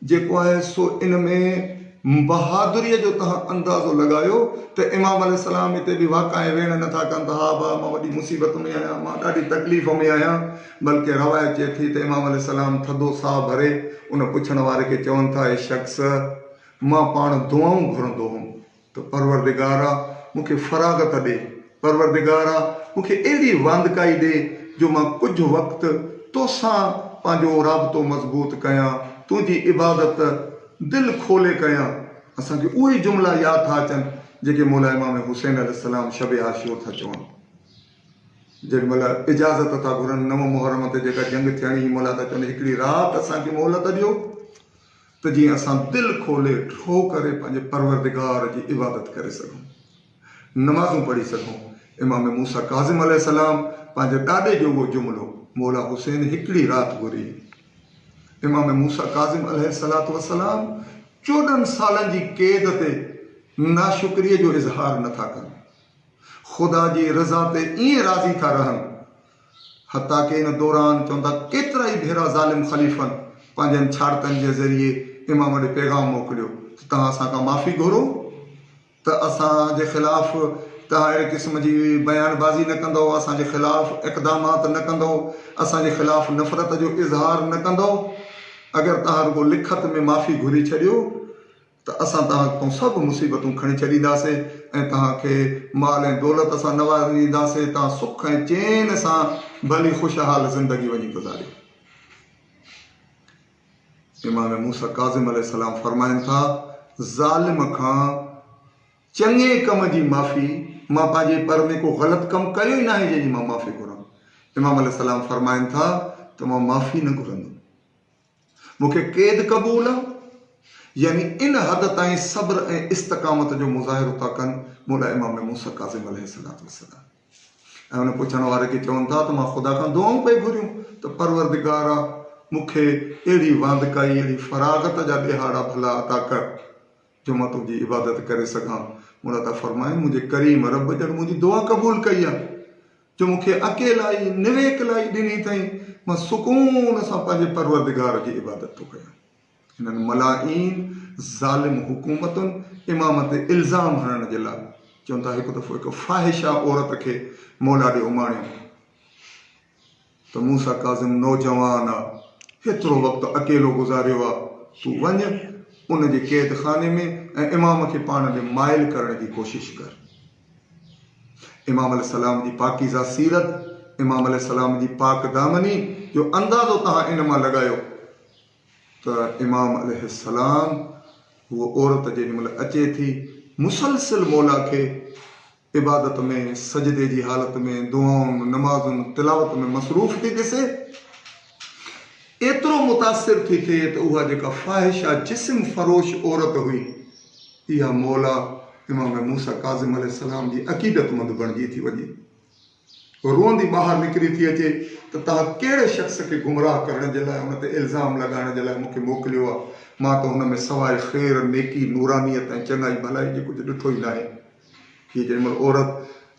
A: जेको आहे सो इन में बहादुरीअ जो तव्हां अंदाज़ो लॻायो त इमाम अलैहिस्सलाम हिते बि वाक़ई वेण नथा कनि त हा भाउ मां वॾी मुसीबत में आहियां, मां ॾाढी तकलीफ़ में आहियां, बल्कि रवायत चए थी त इमाम अलैहिस्सलाम थधो साह भरे उन पुछण वारे खे चवनि था, हे शख़्स मां पाण दुआऊं घुरंदो हुउमि त परवरदिगारा मूंखे फराग़त ॾे, परवरदिगारा मूंखे अहिड़ी वांदकाई ॾे जो मां कुझु वक़्तु तोसां पंहिंजो राबितो मज़बूत कयां, तुंहिंजी इबादत दिलि खोले कयां। असांखे उहे जुमिला यादि था अचनि जेके मौला इमाम हुसैन अलैहिस्सलाम शब आशूर था चवनि, जेॾी महिल इजाज़त था घुरनि 9 मुहर्रम ते जेका जंग थियणी हुई, मौला था चवनि हिकिड़ी राति असांखे मोहलत ॾियो त जीअं असां दिलि खोले ठो करे पंहिंजे परवरदिगार जी इबादत करे सघूं, नमाज़ूं पढ़ी सघूं। इमाम मूसा काज़िम अलैहिस्सलाम पंहिंजे ॾाॾे जो उहो जुमिलो मौला हुसैन हिकिड़ी राति घुरी। इमाम मूसा काज़िम अलैहिस्सलातु वस्सलाम 14 सालनि जी क़ैद ते नाशुक्रीअ जो इज़हार नथा कनि, ख़ुदा जी रज़ा ते ईअं राज़ी था रहनि, हता के इन दौरान चवंदा केतिरा ई भेरा ज़ालिम ख़लीफ़नि पंहिंजनि छाड़तनि जे ज़रिए इमाम ॾे पैगाम मोकिलियो त तव्हां असांखां माफ़ी घुरो, त असांजे ख़िलाफ़ तव्हां अहिड़े क़िस्म जी बयानबाज़ी न कंदव, असांजे ख़िलाफ़ इक़दामात न कंदव, असांजे ख़िलाफ़ नफ़रत जो इज़हार न कंदव। अगरि तव्हां रुगो लिखत में माफ़ी घुरी छॾियो त असां तव्हां सभु मुसीबतूं खणी छॾींदासीं ऐं तव्हांखे माल ऐं दौलत सां नवाज़ींदासीं, तव्हां सुख ऐं चैन सां भली ख़ुशहाल ज़िंदगी वञी गुज़ारियो। इमाम मूसा काज़िम अलैहिस्सलाम फरमाइनि था, ज़ालिम खां चङे कम जी माफ़ी, मां पंहिंजे पर में को ग़लति कमु कयो ई न आहे जंहिंजी मां माफ़ी घुरां। इमाम अलैहिस्सलाम फरमाइनि था त मां माफ़ी न घुरंदुमि, मूंखे क़ैद क़बूल आहे। यानी इन हद ताईं सब्र ऐं इस्तक़ामत जो मुज़ाहिरो था कनि मौला इमाम मूसा काज़िम अलैहिस्सलातु वस्सलाम। ऐं उन पुछण वारे खे चवनि था त मां ख़ुदा खां दुआऊं पई घुरियूं त परवरदिगारा मूंखे अहिड़ी वांदकाई, अहिड़ी फराग़त जा ॾिहाड़ा भला अता कर जो मां तुंहिंजी इबादत करे सघां। मौला था फरमाइनि, मुंहिंजे करीम रब ॼण मुंहिंजी दुआ क़बूल कई आहे जो मूंखे अकेलाई निवेकलाई ॾिनी अथई, मां सुकून सां पंहिंजे परवरदिगार जी इबादत थो कयां। हिननि मलाईन ज़ालिम हुकूमतुनि इमाम ते इल्ज़ाम हणण जे लाइ चवनि था, हिकु दफ़ो हिकु फ़ाहिशा औरत खे मौला ॾे उमाणियो त मूसा काज़िम नौजवान आहे, हेतिरो वक़्तु अकेलो गुज़ारियो आहे, तूं वञ उन जे क़ैद खाने में ऐं इमाम खे पाण ॾे माइल करण जी कोशिश कर। इमाम अलैहिस्सलाम जी पाकीज़ा सीरत, इमाम अलैहिस्सलाम जी पाक दामनी जो अंदाज़ो तव्हां इन मां लॻायो त इमाम अलैहिस्सलाम उहो औरत जेॾी महिल अचे थी मुसलसिल मौला खे इबादत में, सजदे जी हालत में, दुआउनि, नमाज़ुनि, तिलावत में मसरूफ़ थी ॾिसे, एतिरो मुतासिर थी थिए त उहा जेका फ़ाहिशा जिस्म फ़रोश औरत हुई, इहा मौला इमाम मूसा काज़िम अलैहिस्सलाम जी अक़ीदतमंद बणिजी थी वञे। रोअंदी ॿाहिरि निकिरी थी अचे त तव्हां कहिड़े शख़्स खे गुमराह करण जे लाइ, हुन ते इल्ज़ाम लॻाइण जे लाइ मूंखे मोकिलियो आहे? मां त हुन में सवाइ ख़ैर, नेकी, नूरानियत ऐं चङाई भलाई जी कुझु ॾिठो ई न आहे। हीअ जेॾीमहिल औरत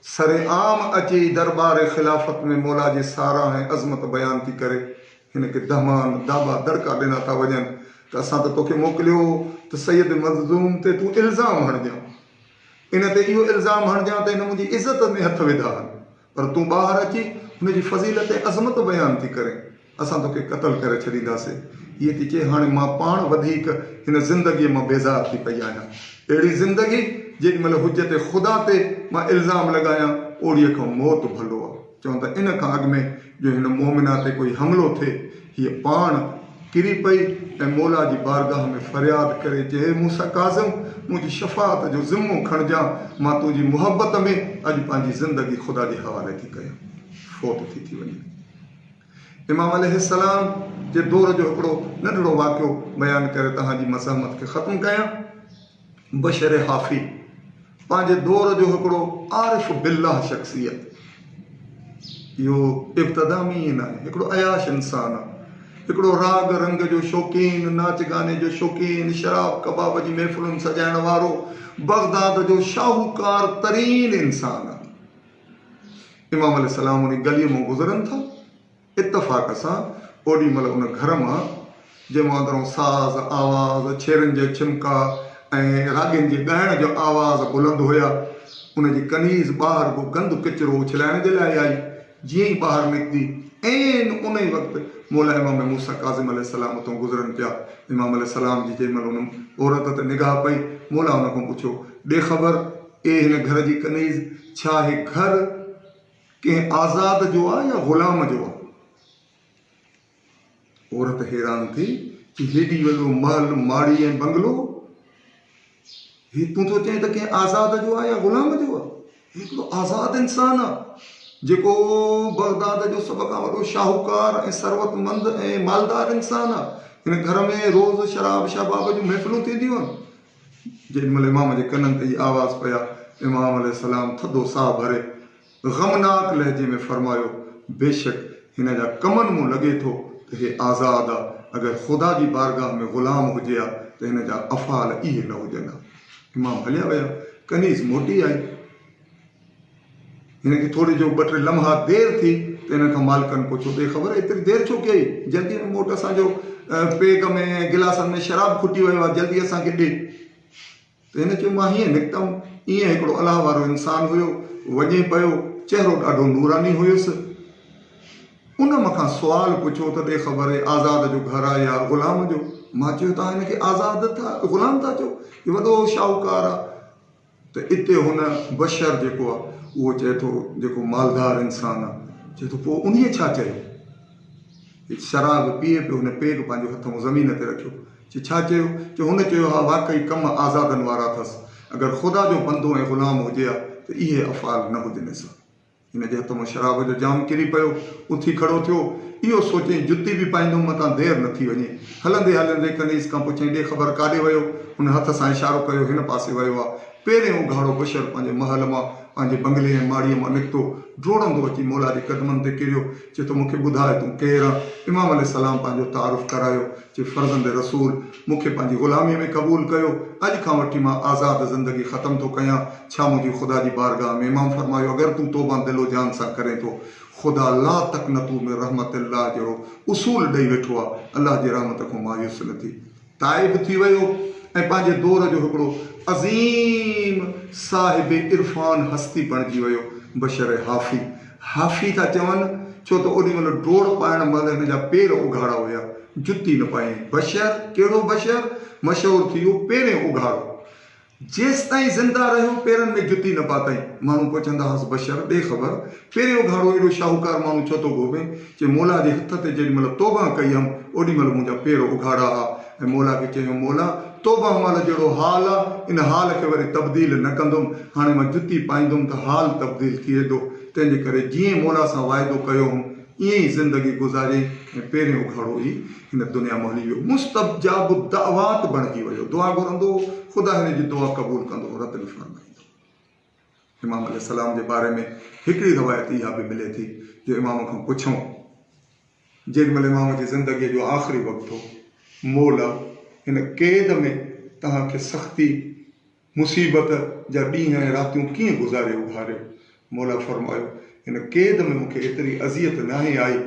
A: सरेआम अची दरबार ख़िलाफ़त में मौला जी साराह ऐं अज़मत बयान थी करे, हिन खे दहमान दाबा दड़का ॾिना था वञनि त असां त तोखे मोकिलियो त सैयद मज़लूम ते तूं इल्ज़ाम हणजां, इन ते इहो इल्ज़ाम हणजां त हिन मुंहिंजी इज़त में हथु विधा आहिनि, पर तूं ॿाहिरि अची हुनजी फ़ज़ीलत ऐं अज़मत बयान थी करे, असां तोखे क़तल करे छॾींदासीं। इहे थी चए हाणे मां पाण वधीक हिन ज़िंदगीअ मां बेज़ार थी पई आहियां। अहिड़ी ज़िंदगी जेॾीमहिल हुजत ख़ुदा ते मां इल्ज़ाम लॻायां, ओड़ीअ खां मौत भलो आहे। चवनि था इन खां अॻु में जो हिन मोमिना ते कोई हमिलो थिए, हीअ पाण किरी पई ऐं मौला जी बारगाह में फ़रियाद करे चए, मूसा काज़िम मुंहिंजी शफ़ाअत जो ज़िम्मो खणजां, मां तुंहिंजी मुहबत में अॼु पंहिंजी ज़िंदगी ख़ुदा जे हवाले थी कयां। फ़ौत थी वञे। इमाम अलैहिस्सलाम जे दौर जो हिकिड़ो नंढिड़ो वाक़ियो बयानु करे तव्हांजी मज़ामत खे ख़तमु कयां। बशर हाफ़ी पंहिंजे दौर जो हिकिड़ो आरिफ़ बिल्लाह शख़्सियत, इहो इब्तिदा में ई न आहे, हिकिड़ो अयाश इंसानु आहे, हिकिड़ो राग रंग जो शौक़ीन, नाच गाने जो शौक़ीन, शराब कबाब जी महफ़िलुनि सजाइण वारो, बगदाद जो शाहूकार तरीन इंसानु आहे। इमाम अलैहिस्सलाम उन गलीअ मां गुज़रनि था, इत्तफ़ाक़ सां ओॾी महिल उन घर मां जंहिं अंदरों साज़ आवाज़, छेरनि जा छिमका ऐं राॻियुनि जे ॻाइण जो आवाज़ बुलंद हुया, उनजी कनीज़ ॿाहिरि को गंद किचिरो उछलाइण जे लाइ आई। जीअं ई ॿाहिरि निकिती, ऐं उन ई वक़्तु मौला इमाम मूसा काज़िम अलैहिस्सलाम उतां गुज़रनि पिया। इमाम अलैहिस्सलाम जी जेॾीमहिल उन औरत ते निगाह पई, मौला हुन खां पुछियो, ॾे ख़बर, हिन घर जी कनीज़, छा हे घर कंहिं आज़ाद जो आहे या ग़ुलाम जो आहे? औरत हैरान थी कि हेॾी वॾो महल, माड़ी ऐं बंगलो, ही तूं थो चएं त कंहिं आज़ाद जो आहे या ग़ुलाम जो आहे? हिकिड़ो आज़ाद इंसानु आहे जेको बगदाद जो सभ खां वॾो शाहूकार ऐं सरवतमंद ऐं मालदार इंसानु आहे। हिन घर में रोज़ शराब शबाब जूं महफ़िलूं थींदियूं आहिनि। जेॾीमहिल इमाम जे कननि ते इहा आवाज़ पिया, इमाम अलैहिस्सलाम थधो साह भरे ग़मनाक लहजे में फरमायो, बेशक हिन जा कमनि मूं लॻे थो त हे आज़ाद आहे, अगरि ख़ुदा जी बारगाह में ग़ुलाम हुजे हा त हिन जा अफ़ाल इहे न हुजनि हा। इमाम हलिया विया, कनीज़ मोटी आई। हिनखे थोरी जो ॿ टे लम्हा देरि थी त हिन खां मालिकनि पुछो, ॿिए ख़बर एतिरी देरि छो कई? जल्दी में मोट, असांजो पेग में गिलासनि में शराब खुटी वियो आहे, जल्दी असांखे ॾे। त हिन चयो, मां हीअं निकितमि। ईअं हिकिड़ो अलाह वारो इंसानु हुयो, वञे पियो, चहिरो ॾाढो नूरानी हुयुसि। उन मूंखां सुवालु पुछियो त ॾे ख़बर आज़ाद जो घर आहे या ग़ुलाम जो? मां चयो तव्हां हिनखे आज़ाद था, ग़ुलाम था चयो? हीउ वॾो शाहूकार आहे। त इते हुन बशर जेको आहे उहो चए थो, जेको मालदार इंसानु आहे, चए थो पोइ उन छा चयो? शराब पीए पियो, हुन पेग पंहिंजो हथ मां ज़मीन ते रखियो। छा चयो? हुन चयो, हा वाक़ई कम आज़ादनि वारा अथसि, अगरि ख़ुदा जो बंदो ऐं ग़ुलाम हुजे हा त इहे अफ़ाल न हुजनि सां। हिन जे हथ मां शराब जो जाम किरी पियो, उथी खड़ो थियो, इहो सोचे जुती बि पाईंदुमि, मतां देरि न थी वञे। हलंदे हलंदे कनीज़ खां पुछे, ॾे ख़बर काॾे वियो? हुन हथ सां इशारो कयो, हिन पासे वियो आहे। पहिरियों उघाड़ो बशर पंहिंजे महल मां, पंहिंजे बंगले ऐं माड़ीअ मां निकितो, डोड़ंदो अची मौला जे क़दमनि ते किरियो, चए थो, मूंखे ॿुधाए तूं केरु आहे? इमाम अलैहिस्सलाम पंहिंजो तारुफ़ करायो, चए फ़र्ज़ंद रसूल, मूंखे पंहिंजी ग़ुलामीअ में क़बूल कयो, अॼु खां वठी मां आज़ाद ज़िंदगी ख़तमु थो कयां, छा मुंहिंजी ख़ुदा जी बारगाह में? इमाम फरमायो, अगरि तूं तौबा दिलो जान सां करे थो, ख़ुदा ला तक़नतू में रहमतिल्लाह जहिड़ो उसूल ॾेई वेठो आहे, अलाह जी रहमत खां मायूस न थी। ताइब थी वियो ऐं पंहिंजे दौर जो हिकिड़ो अज़ीम साहिब इरफ़ान हस्ती बणिजी वियो, बशर हाफ़ी। हाफ़ी था चवनि छो त ओॾी महिल डोड़ पाइण महिल हिन जा पेर उघाड़ा हुया, जुती न पाई। बशर, कहिड़ो बशर? मशहूरु थी वियो पहिरियों उघाड़ो। जेसि ताईं ज़िंदा रहियो पेरनि में जुती न पातई। माण्हू पुछंदा हुअसि बशर ॾे ख़बर पहिरियों उघाड़ो एॾो शाहूकार माण्हू छो थो घुमे, चए मौला जे हथ ते जेॾीमहिल तौबा कई हुअमि ओॾीमहिल मुंहिंजा पेर उघाड़ा हुआ। ऐं मौला खे चयो मौला तौबा महिल जहिड़ो हाल आहे इन हाल खे वरी तब्दील न कंदुमि, हाणे मां जुती पाईंदुमि त हाल तब्दील थी वेंदो। तंहिंजे करे जीअं मौला सां वाइदो कयो हुउमि ईअं ई ज़िंदगी गुज़ारे ऐं पहिरियों उघाड़ो ई हिन दुनिया में हली वियो। मुस्तबजाब दावात बणिजी वियो, दुआ घुरंदो ख़ुदा हिन जी दुआ क़बूल कंदो, रद बि फरमाईंदो। इमाम अलैहिस्सलाम जे बारे में हिकिड़ी रवायत इहा बि मिले थी जो इमाम खां पुछूं जेॾीमहिल इमाम जी ज़िंदगीअ जो आख़िरी वक़्तु हो, मौला हिन क़ैद में तव्हांखे सख़्ती मुसीबत जा ॾींहं ऐं रातियूं कीअं गुज़ारे उघारियो। मौला फरमायो हिन क़ैद में मूंखे एतिरी अज़ियत नाहे आई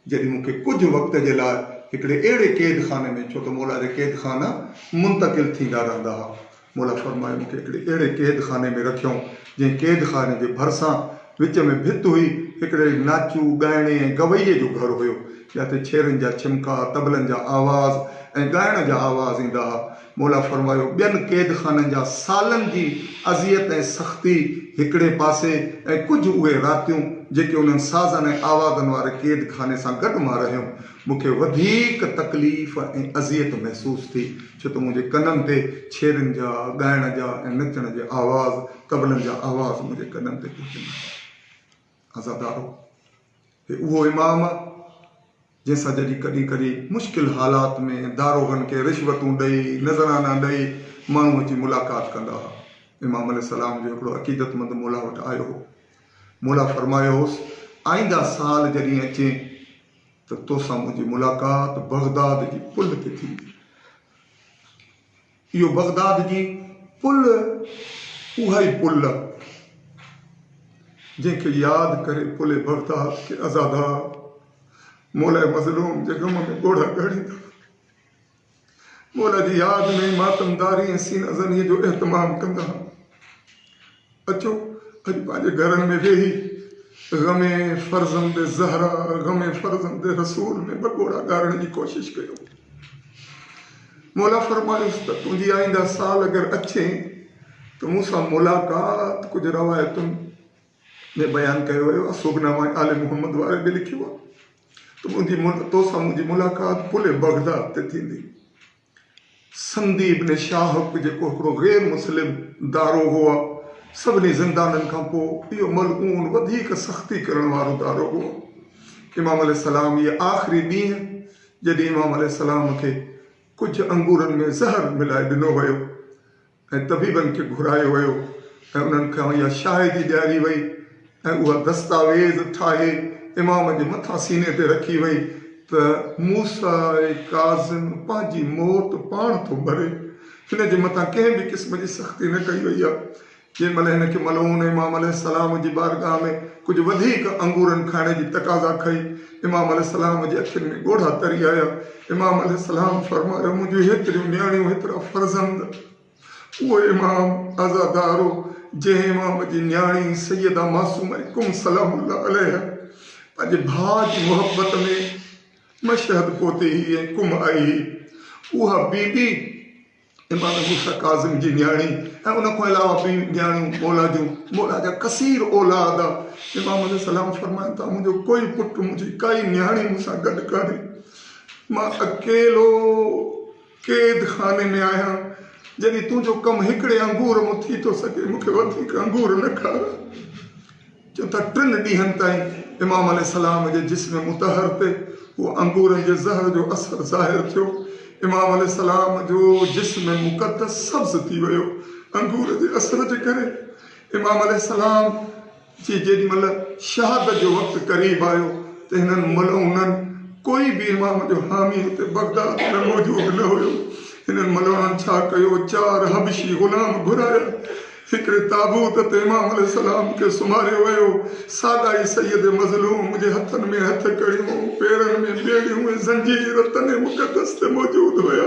A: जॾहिं मूंखे कुझु वक़्त जे लाइ हिकिड़े अहिड़े क़ैद खाने में, छो त मौला जा क़ैद खाना मुंतक़िल थींदा रहंदा हुआ, मौला फरमायो मूंखे हिकिड़े अहिड़े क़ैद खाने में रखियऊं जंहिं क़ैद खाने जे भरिसां विच में भित हुई, हिकिड़े नाचू ॻाइणे ऐं गवैये जो घरु हुयो, जिते छेरनि जा छिमका तबलनि जा आवाज़ ऐं ॻाइण जा आवाज़ ईंदा हुआ। मौला फरमायो ॿियनि क़ैद खाननि जा सालनि जी अज़ियत ऐं सख़्ती हिकिड़े पासे ऐं कुझु उहे रातियूं जेके उन्हनि साज़नि ऐं आवाज़नि वारे क़ैद खाने सां गॾु मां रहियुमि, मूंखे वधीक तकलीफ़ ऐं अज़ियत महसूसु थी, छो त मुंहिंजे कननि ते छेरनि जा ॻाइण जा ऐं नचण जे आवाज़ तबलनि जा आवाज़ मुंहिंजे कननि ते पहुचंदा। आज़ादारो हे उहो इमाम जंहिंसां जॾहिं कॾहिं कॾहिं मुश्किल हालात में दारोगनि खे रिश्वतूं ॾेई नज़राना ॾेई माण्हू अची मुलाक़ात कंदा हुआ। इमाम अलैहिस्सलाम जो हिकिड़ो अक़ीदतमंद मौला वटि आयो हो। मौला फरमायो हुउसि आईंदा साल जॾहिं अचे त तोसां मुंहिंजी मुलाक़ात बगदाद जी पुल ते थींदी। इहो बगदाद जी पुल उहा ई पुल जंहिंखे यादि करे पुले बगदाद खे अज़ादार मौला मज़लूम जे ग़म में ॻोढ़ा ॻणींदा। मौला जी यादि में मातमदारी ऐं सीना ज़नीअ जो एहतमाम कंदा। अचो अॼु पंहिंजे घरनि में वेही ग़मे फ़र्ज़ंद ज़हरा ग़मे फ़र्ज़ंद रसूल में ॿ ॻोढ़ा ॻाइण जी कोशिशि कयो। मौला फरमायुसि त तुंहिंजी आईंदा साल अगरि अचे त मूंसां मुलाक़ात कुझु रवायतुनि में बयानु कयो वियो आहे, सोगनामा आले मुहम्मद वारे बि लिखियो आहे त तोसां मुंहिंजी मुलाक़ात पुले बगदाद ते थींदी। संदी इब्न शाहब जेको हिकिड़ो ग़ैर मुस्लिम दारो हुआ, सभिनी ज़िंदाननि खां पोइ इहो मलऊन वधीक सख़्ती करण वारो दारो हुओ। इमाम अलैहिस्सलाम इहे आख़िरी ॾींहं जॾहिं इमाम अलैहिस्सलाम खे कुझु अंगूरनि में ज़हर मिलाए ॾिनो वियो ऐं तबीबनि खे घुरायो वियो ऐं उन्हनि खां इहा शाहिदी ॾियारी वई ऐं उहा दस्तावेज़ ठाहे इमाम जे मथां सीने ते रखी वई त मूसा काज़िम पंहिंजी मौत पाण थो भरे, हिन जे मथां कंहिं बि क़िस्म जी सख़्ती न कई वई आहे। जंहिंमहिल हिनखे मलऊन इमाम अलैहिस्सलाम जी बारगाह में कुझु वधीक अंगूरनि खाइण जी तक़ाज़ा कई, इमाम अलैहिस्सलाम जे अखियुनि में ॻोढ़ा तरी आया। इमाम अलैहिस्सलाम फरमायो मुंहिंजूं हेतिरियूं नियाणियूं हेतिरा फ़र्ज़ंद, उहो इमाम आज़ादारो जंहिं इमाम जी नियाणी सैयदा मासूमा कुम सलामुल्लाह अलैहा पंहिंजे भाउ जी मुहबत में मशहद पहुती ऐं कुम आई, उहा बीबी इमाम मूसा काज़िम जी नियाणी ऐं उन खां अलावा ॿी नियाणियूं मौला जा कसीर औलाद आहे। इमाम अलैहिस्सलाम फरमाइनि था मुंहिंजो कोई पुटु मुंहिंजी काई नियाणी मूंसां गॾु कान्हे, मां अकेलो क़ैद खाने में आहियां। जॾहिं तुंहिंजो कमु हिकिड़े अंगूर मां थी थो सघे मूंखे वधीक अंगूर न खाराए। चओ था 3 ॾींहंनि ताईं इमाम अलैहिस्सलाम जे जिस्म मुतहर ते उहो अंगूरनि जे ज़हर जो असर ज़ाहिर थियो। इमाम अलैहिस्सलाम जो जिस्म मुक़द्दस सब्ज़ थी वियो अंगूर जे असर जे करे। इमाम अलैहिस्सलाम जी जेॾीमहिल शहादत जो वक़्तु क़रीब आयो त हिननि मलऊननि कोई बि इमाम जो हामी हुते बगदाद में मौजूदु न हुयो। हिननि मलऊननि छा कयो, 4 हबशी ग़ुलाम घुराया, हिकिड़े ताबूत ते इमाम अलैहिस्सलाम खे सुम्हारियो वियो। सादा ई सैयद मज़लूम जे हथनि में हथ कड़ियूं, पेरनि में ॿेड़ियूं ऐं ज़ंजीर तने मुक़द्दस ते मौजूदु हुया।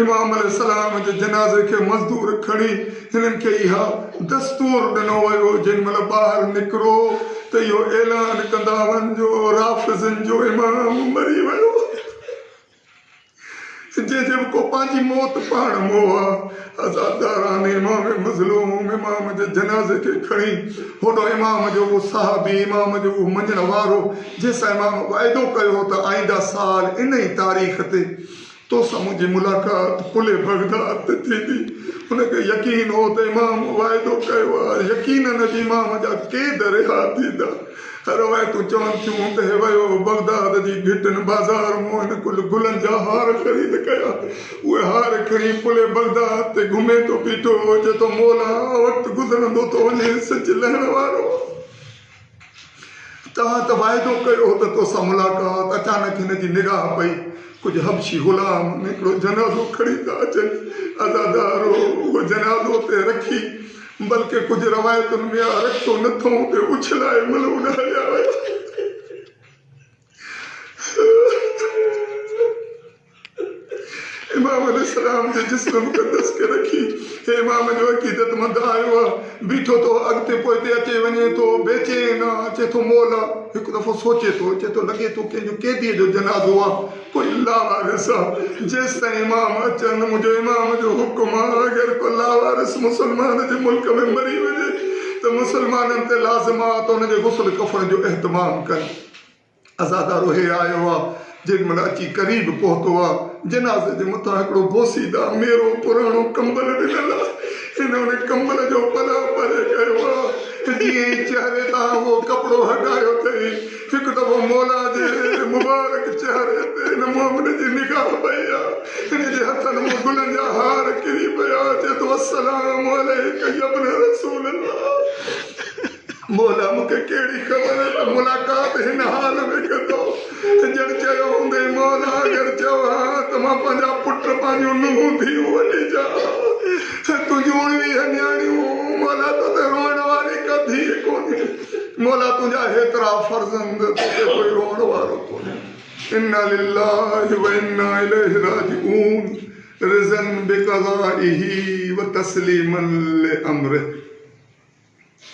A: इमाम अलैहिस्सलाम जे जनाज़े खे मज़दूर खणी हिननि खे इहा दस्तूर ॾिनो वियो जेॾीमहिल ॿाहिरि निकिरो त इहो ऐलान कंदा वञिजो राफ़िज़नि जो इमाम मरी वियो। जंहिंजे को पंहिंजी मौत पाण मोह आहे। अज़ादारान इमाम मज़लूम इमाम जे जनाज़े खे खणी होॾो इमाम जो उहो साहबी इमाम जो उहो मञण वारो जंहिंसां इमाम वाइदो कयो त आईंदा साल इन ई तारीख़ ते तोसां मुंहिंजी मुलाक़ात पुले बगदाद ते थींदी। हुनखे यकीन हो त इमाम वाइदो कयो आहे, यकीननि जी इमाम जा क़ैद रिहा थींदा। रवायतूं चवनि थियूं त हे वियो बगदाद जी भिटनि बाज़ार मां हिन कुल गुलनि जा हार ख़रीद कया। उहे हार खणी पुले बगदाद ते घुमे थो बीठो हुजे तो मौला वक़्तु गुज़रंदो थो वञे सच लहण वारो तव्हां त वाइदो कयो त तोसां मुलाक़ात। अचानक हिन जी निगाह पई कुझु हबशी गुलाम हिकिड़ो जनाज़ो खणी था अचनि। अज़ादारो उहो जनाज़ो ते रखी बल्कि कुझु रवायतुनि में रखो नथो ते उछलाए मल उॾारिया विया। इमाम अलैहिस्सलाम जे जिस्म मुक़द्दस खे रखी हे इमाम जो अक़ीदतमंद आयो आहे बीठो थो अॻिते पोइते अचे वञे थो बेचैन आहे। अचे थो मौला हिकु दफ़ो सोचे थो अचे थो लॻे थो कंहिंजो कैदीअ जो जनाज़ो आहे कोई लावारिस आहे। जेसि ताईं इमाम अचनि मुंहिंजो इमाम जो हुकुम आहे अगरि को लावारिस मुस्लमान जे मुल्क में मरी वञे त मुस्लमाननि ते लाज़िम आहे त हुनजे गुस्ल कफ़न जो एहतमाम कनि। अज़ादारो हे आयो आहे जेॾीमहिल अची क़रीब पहुतो आहे जनाज़े जे मथां हिकिड़ो बोसीदा मेरो पुराणो कंबल ॾिनल आहे। हिन उन कंबल जो पला परे कयो आहे। जीअं ई चेहरे तां उहो कपिड़ो हटायो अथई हिकु दफ़ो मौला जे मुबारक चेहरे ते हिन मोमिन जी निगाह पई आहे। हिन जे हथनि मां गुलनि जा हार किरी पिया। चए थो अस्सलाम अलैका या इब्न रसूल अल्लाह। मौला मूंखे कहिड़ी ख़बर त मुलाक़ात हिन हाल में कंदो। ॼण चयो हूंदे मौला अगरि चओ हा त मां पंहिंजा पुट पंहिंजूं नुंहं धीअरूं वठी जा तुंहिंजूं 19 न्याणियूं मौला तोते रोअण वारी का धीअ कोन्हे। मौला तुंहिंजा हेतिरा फर्ज़ंद तोते कोई रोअण वारो कोन्हे। इन्ना लिल्लाहि व इन्ना इलैहि राजिऊन रिज़न बिक़ज़ाइही व तस्लीमन लिअम्रिही।